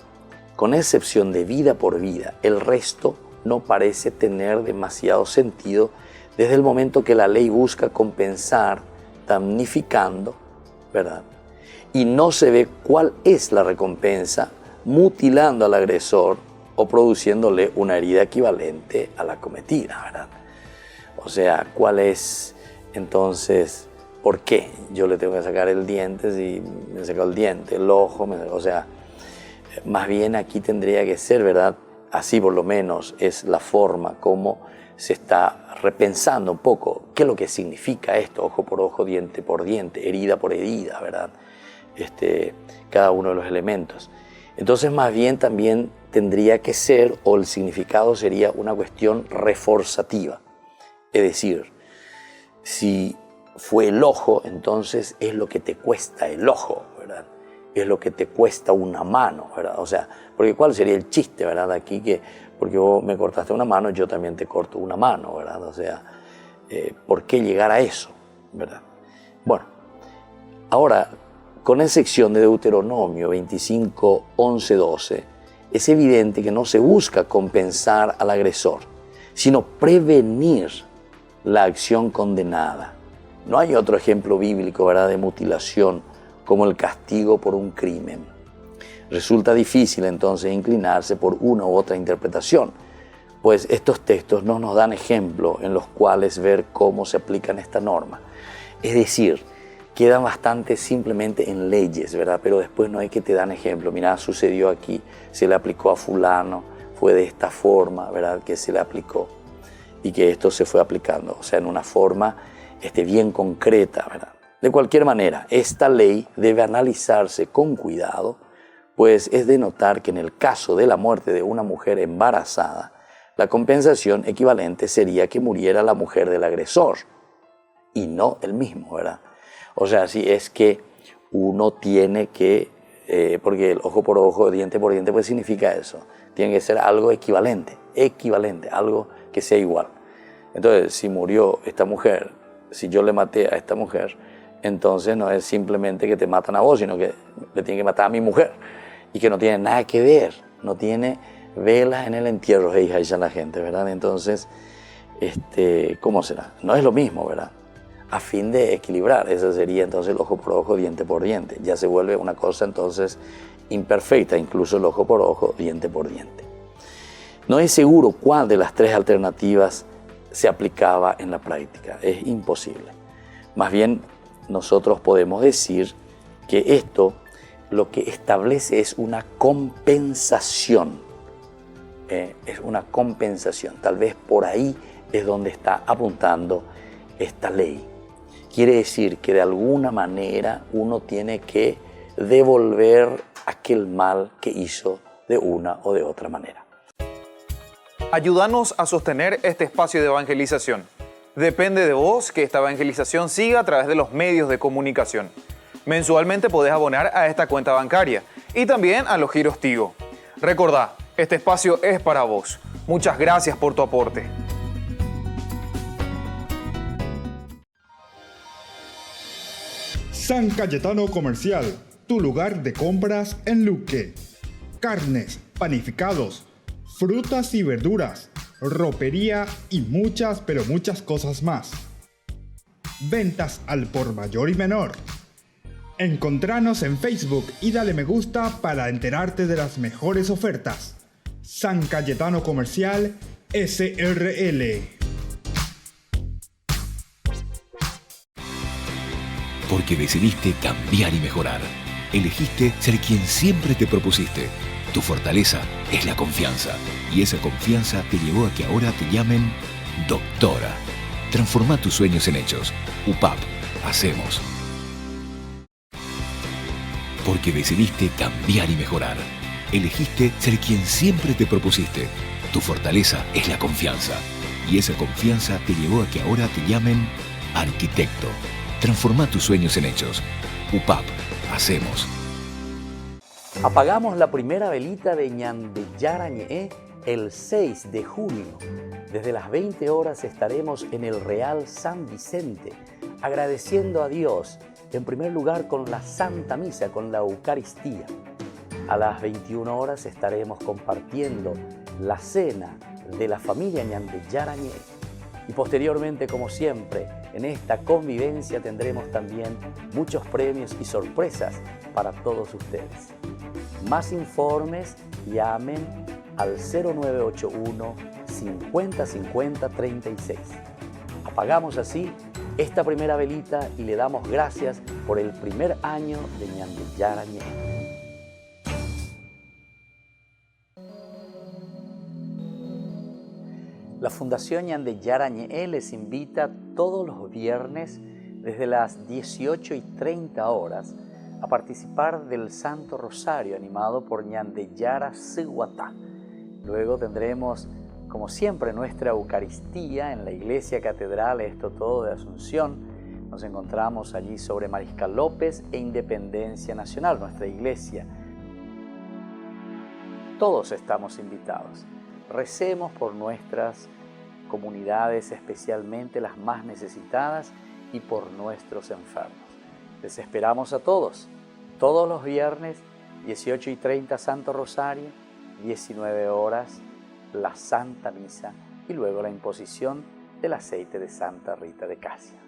con excepción de vida por vida, el resto no parece tener demasiado sentido desde el momento que la ley busca compensar damnificando, ¿verdad? Y no se ve cuál es la recompensa mutilando al agresor o produciéndole una herida equivalente a la cometida, ¿verdad? O sea, ¿cuál es entonces, por qué yo le tengo que sacar el diente si me sacó el diente, el ojo? O sea, más bien aquí tendría que ser, ¿verdad? Así por lo menos es la forma como se está repensando un poco qué es lo que significa esto, ojo por ojo, diente por diente, herida por herida, ¿verdad? Cada uno de los elementos. Entonces más bien también tendría que ser, o el significado sería una cuestión reforzativa. Es decir, si fue el ojo, entonces es lo que te cuesta el ojo, ¿verdad? Es lo que te cuesta una mano, ¿verdad? O sea, porque ¿cuál sería el chiste, verdad? Aquí que, porque vos me cortaste una mano, yo también te corto una mano, ¿verdad? O sea, ¿por qué llegar a eso, verdad? Bueno, ahora, con excepción de Deuteronomio 25, 11, 12, es evidente que no se busca compensar al agresor, sino prevenir la acción condenada. No hay otro ejemplo bíblico, ¿verdad?, de mutilación como el castigo por un crimen. Resulta difícil entonces inclinarse por una u otra interpretación, pues estos textos no nos dan ejemplos en los cuales ver cómo se aplican esta norma. Es decir, quedan bastante simplemente en leyes, ¿verdad? Pero después no hay que te dan ejemplo. Mirá, sucedió aquí, se le aplicó a fulano, fue de esta forma, ¿verdad?, que se le aplicó y que esto se fue aplicando, o sea, en una forma bien concreta, ¿verdad? De cualquier manera, esta ley debe analizarse con cuidado, pues es de notar que en el caso de la muerte de una mujer embarazada, la compensación equivalente sería que muriera la mujer del agresor y no el mismo, ¿verdad? O sea, si es que uno tiene que, porque el ojo por ojo, diente por diente, pues significa eso, tiene que ser algo equivalente, algo que sea igual. Entonces, si murió esta mujer, si yo le maté a esta mujer, entonces no es simplemente que te matan a vos, sino que le tienen que matar a mi mujer y que no tiene nada que ver, no tiene velas en el entierro, hija, dice la gente, ¿verdad? Entonces, ¿cómo será? No es lo mismo, ¿verdad? A fin de equilibrar, eso sería entonces el ojo por ojo, diente por diente. Ya se vuelve una cosa entonces imperfecta, incluso el ojo por ojo, diente por diente. No es seguro cuál de las tres alternativas se aplicaba en la práctica, es imposible. Más bien, nosotros podemos decir que esto lo que establece es una compensación. Es una compensación. Tal vez por ahí es donde está apuntando esta ley. Quiere decir que de alguna manera uno tiene que devolver aquel mal que hizo de una o de otra manera. Ayúdanos a sostener este espacio de evangelización. Depende de vos que esta evangelización siga a través de los medios de comunicación. Mensualmente podés abonar a esta cuenta bancaria y también a los giros Tigo. Recordá, este espacio es para vos. Muchas gracias por tu aporte. San Cayetano Comercial, tu lugar de compras en Luque. Carnes, panificados, frutas y verduras, ropería y muchas, pero muchas cosas más. Ventas al por mayor y menor. Encontranos en Facebook y dale me gusta para enterarte de las mejores ofertas. San Cayetano Comercial SRL. Porque decidiste cambiar y mejorar. Elegiste ser quien siempre te propusiste. Tu fortaleza es la confianza. Y esa confianza te llevó a que ahora te llamen doctora. Transforma tus sueños en hechos. UPAP. Hacemos. Porque decidiste cambiar y mejorar. Elegiste ser quien siempre te propusiste. Tu fortaleza es la confianza. Y esa confianza te llevó a que ahora te llamen arquitecto. Transforma tus sueños en hechos. UPAP. Hacemos. Apagamos la primera velita de Ñandeyarañe el 6 de junio. Desde las 20 horas estaremos en el Real San Vicente, agradeciendo a Dios, en primer lugar con la Santa Misa, con la Eucaristía. A las 21 horas estaremos compartiendo la cena de la familia Ñande Yarañé. Y posteriormente, como siempre, en esta convivencia tendremos también muchos premios y sorpresas para todos ustedes. Más informes, llamen al 0981 50 50 36. Apagamos así esta primera velita y le damos gracias por el primer año de Ñande Yarañé. La Fundación Ñande Yarañé les invita todos los viernes desde las 18:30 horas a participar del Santo Rosario animado por Ñande Yara Siguatá. Luego tendremos, como siempre, nuestra Eucaristía en la Iglesia Catedral Esto Todo de Asunción. Nos encontramos allí sobre Mariscal López e Independencia Nacional, nuestra iglesia. Todos estamos invitados. Recemos por nuestras comunidades, especialmente las más necesitadas, y por nuestros enfermos. Les esperamos a todos los viernes, 18:30 Santo Rosario, 19 horas la Santa Misa y luego la imposición del aceite de Santa Rita de Casia.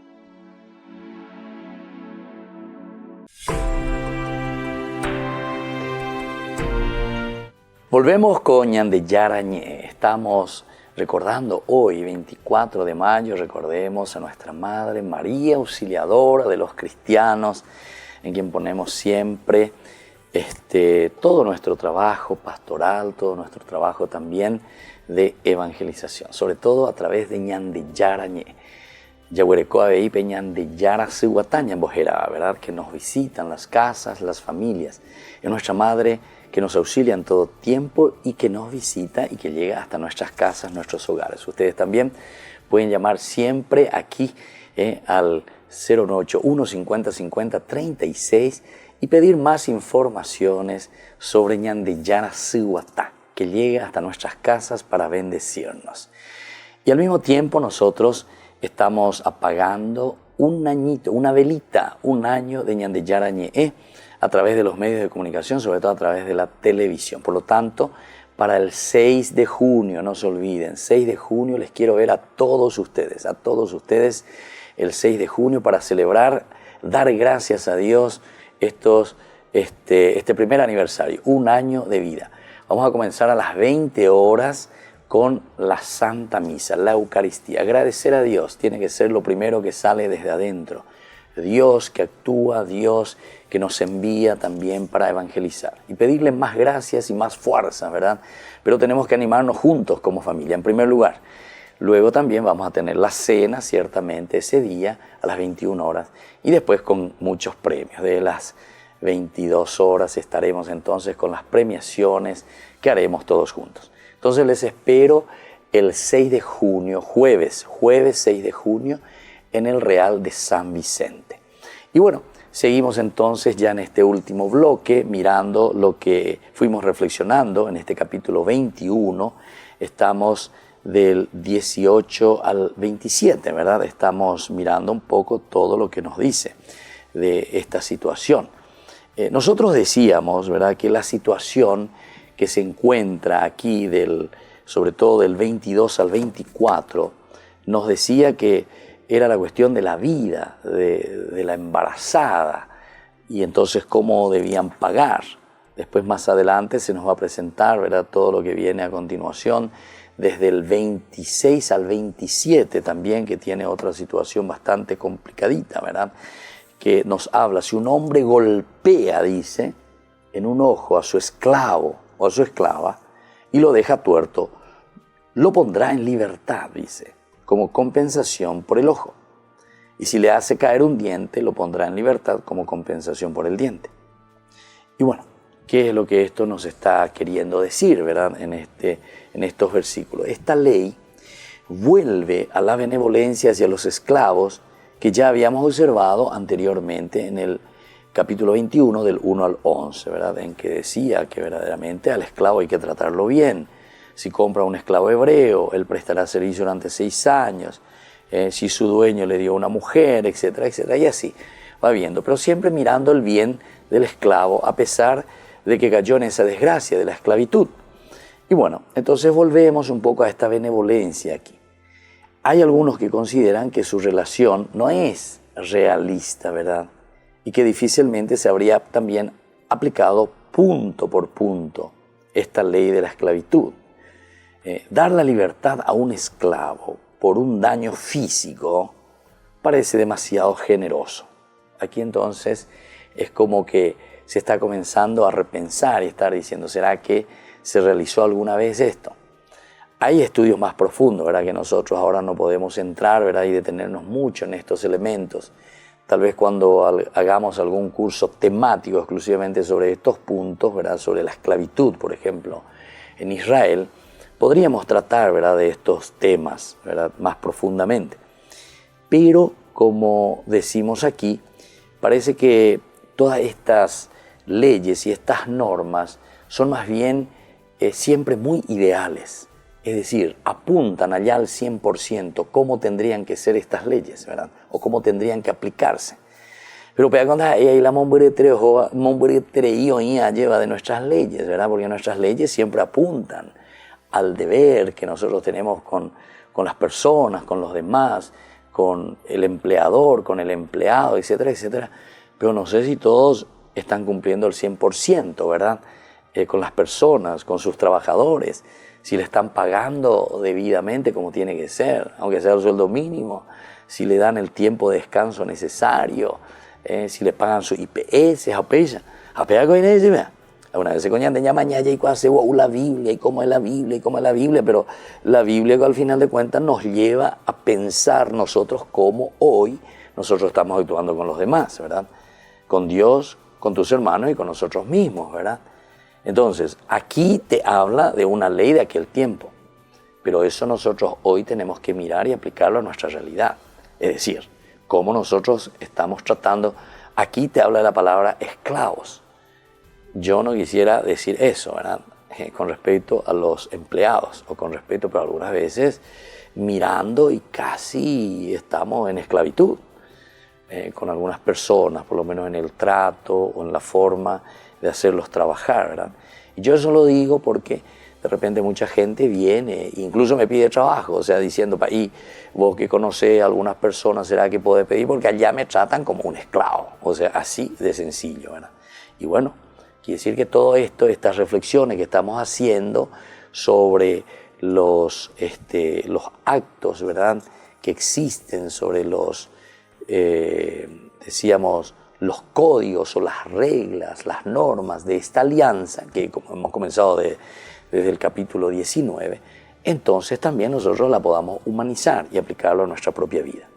Volvemos con Ñande Yarañé. Estamos recordando hoy, 24 de mayo, recordemos a nuestra Madre María Auxiliadora de los cristianos, en quien ponemos siempre todo nuestro trabajo pastoral, todo nuestro trabajo también de evangelización, sobre todo a través de Ñande Yarañé. Yahuerecoa Beipe Ñande Yara Siguataña en Bojera, ¿verdad? Que nos visitan las casas, las familias. Es nuestra Madre que nos auxilia en todo tiempo y que nos visita y que llega hasta nuestras casas, nuestros hogares. Ustedes también pueden llamar siempre aquí al 0981 50 50 36 y pedir más informaciones sobre Ñande Yara Siguatá, que llega hasta nuestras casas para bendecirnos. Y al mismo tiempo nosotros estamos apagando un añito, una velita, un año de Ñande Yarañé a través de los medios de comunicación, sobre todo a través de la televisión. Por lo tanto, para el 6 de junio, no se olviden, 6 de junio les quiero ver a todos ustedes el 6 de junio para celebrar, dar gracias a Dios este primer aniversario, un año de vida. Vamos a comenzar a las 20 horas con la Santa Misa, la Eucaristía. Agradecer a Dios tiene que ser lo primero que sale desde adentro. Dios que actúa, Dios que nos envía también para evangelizar. Y pedirle más gracias y más fuerza, ¿verdad? Pero tenemos que animarnos juntos como familia, en primer lugar. Luego también vamos a tener la cena, ciertamente, ese día a las 21 horas. Y después con muchos premios. De las 22 horas estaremos entonces con las premiaciones que haremos todos juntos. Entonces les espero el 6 de junio, jueves 6 de junio, en el Real de San Vicente. Y bueno, seguimos entonces ya en este último bloque, mirando lo que fuimos reflexionando en este capítulo 21. Estamos del 18 al 27, ¿verdad? Estamos mirando un poco todo lo que nos dice de esta situación. Nosotros decíamos, ¿verdad?, que la situación que se encuentra aquí, sobre todo del 22 al 24, nos decía que era la cuestión de la vida, de la embarazada, y entonces cómo debían pagar. Después más adelante se nos va a presentar, ¿verdad?, todo lo que viene a continuación, desde el 26 al 27 también, que tiene otra situación bastante complicadita, ¿verdad?, que nos habla, si un hombre golpea, dice, en un ojo a su esclavo o a su esclava y lo deja tuerto, lo pondrá en libertad, dice, como compensación por el ojo. Y si le hace caer un diente, lo pondrá en libertad como compensación por el diente. Y bueno, ¿qué es lo que esto nos está queriendo decir, verdad, en estos versículos? Esta ley vuelve a la benevolencia hacia los esclavos que ya habíamos observado anteriormente en el capítulo 21 del 1 al 11, ¿verdad? En que decía que verdaderamente al esclavo hay que tratarlo bien. Si compra un esclavo hebreo, él prestará servicio durante 6 años. Si su dueño le dio una mujer, etcétera, etcétera, y así va viendo. Pero siempre mirando el bien del esclavo, a pesar de que cayó en esa desgracia de la esclavitud. Y bueno, entonces volvemos un poco a esta benevolencia aquí. Hay algunos que consideran que su relación no es realista, ¿verdad? Y que difícilmente se habría también aplicado punto por punto esta ley de la esclavitud. Dar la libertad a un esclavo por un daño físico parece demasiado generoso. Aquí entonces es como que se está comenzando a repensar y estar diciendo, ¿será que se realizó alguna vez esto? Hay estudios más profundos, ¿verdad?, que nosotros ahora no podemos entrar, ¿verdad?, y detenernos mucho en estos elementos. Tal vez cuando hagamos algún curso temático exclusivamente sobre estos puntos, ¿verdad?, sobre la esclavitud, por ejemplo, en Israel, podríamos tratar, ¿verdad?, de estos temas, ¿verdad?, más profundamente. Pero, como decimos aquí, parece que todas estas leyes y estas normas son más bien siempre muy ideales. Es decir, apuntan allá al 100% cómo tendrían que ser estas leyes, ¿verdad?, o cómo tendrían que aplicarse. Pero ahí la lleva de nuestras leyes, ¿verdad?, porque nuestras leyes siempre apuntan al deber que nosotros tenemos con las personas, con los demás, con el empleador, con el empleado, etcétera, etcétera. Pero no sé si todos están cumpliendo el 100%, ¿verdad?, con las personas, con sus trabajadores, si le están pagando debidamente como tiene que ser, aunque sea el sueldo mínimo, si le dan el tiempo de descanso necesario, si le pagan su IPS, una vez se coñan de mañana y hace la Biblia y cómo es la Biblia y cómo es la Biblia, pero la Biblia al final de cuentas nos lleva a pensar nosotros cómo hoy nosotros estamos actuando con los demás, ¿verdad?, con Dios, con tus hermanos y con nosotros mismos, ¿verdad? Entonces, aquí te habla de una ley de aquel tiempo, pero eso nosotros hoy tenemos que mirar y aplicarlo a nuestra realidad. Es decir, cómo nosotros estamos tratando. Aquí te habla de la palabra esclavos. Yo no quisiera decir eso, ¿verdad?, con respecto a los empleados o con respecto, pero algunas veces mirando y casi estamos en esclavitud con algunas personas, por lo menos en el trato o en la forma de hacerlos trabajar, ¿verdad? Y yo eso lo digo porque de repente mucha gente viene, incluso me pide trabajo, o sea, diciendo, y vos que conocés a algunas personas, ¿será que podés pedir? Porque allá me tratan como un esclavo, o sea, así de sencillo, ¿verdad? Y bueno, quiere decir que todo esto, estas reflexiones que estamos haciendo sobre los actos, ¿verdad?, que existen, sobre los, los códigos o las reglas, las normas de esta alianza, que como hemos comenzado desde el capítulo 19, entonces también nosotros la podamos humanizar y aplicarlo a nuestra propia vida.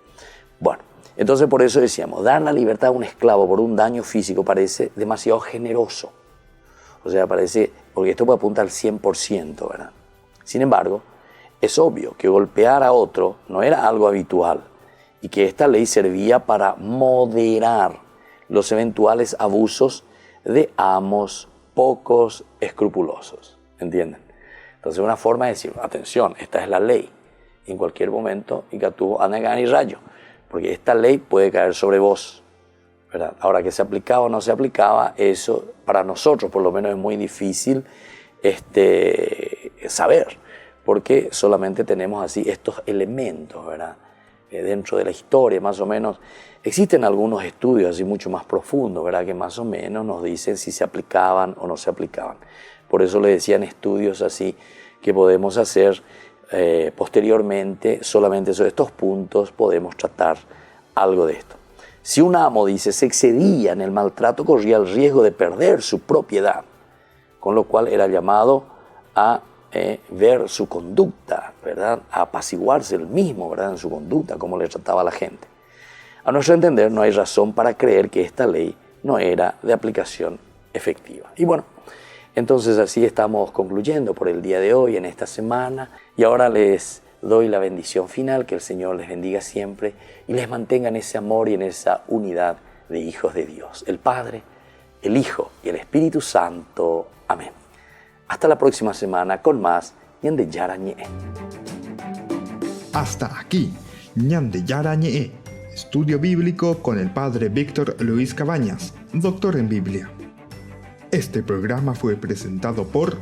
Bueno, entonces por eso decíamos, dar la libertad a un esclavo por un daño físico parece demasiado generoso. O sea, parece, porque esto puede apuntar al 100%, ¿verdad? Sin embargo, es obvio que golpear a otro no era algo habitual y que esta ley servía para moderar los eventuales abusos de amos pocos escrupulosos, ¿entienden? Entonces una forma de decir, atención, esta es la ley, en cualquier momento, y que tú andas y rayo, porque esta ley puede caer sobre vos, ¿verdad? Ahora, que se aplicaba o no se aplicaba, eso para nosotros por lo menos es muy difícil saber, porque solamente tenemos así estos elementos, ¿verdad? Dentro de la historia, más o menos, existen algunos estudios así mucho más profundos, ¿verdad?, que más o menos nos dicen si se aplicaban o no se aplicaban. Por eso le decían estudios así que podemos hacer posteriormente, solamente sobre estos puntos podemos tratar algo de esto. Si un amo, dice, se excedía en el maltrato, corría el riesgo de perder su propiedad, con lo cual era llamado a ver su conducta, ¿verdad?, a apaciguarse él mismo, ¿verdad?, en su conducta, cómo le trataba a la gente. A nuestro entender, no hay razón para creer que esta ley no era de aplicación efectiva. Y bueno, entonces así estamos concluyendo por el día de hoy, en esta semana, y ahora les doy la bendición final, que el Señor les bendiga siempre y les mantenga en ese amor y en esa unidad de hijos de Dios, el Padre, el Hijo y el Espíritu Santo. Amén. Hasta la próxima semana con más Ñande Yarañe. Hasta aquí, Ñande Yarañe, estudio bíblico con el Padre Víctor Luis Cabañas, doctor en Biblia. Este programa fue presentado por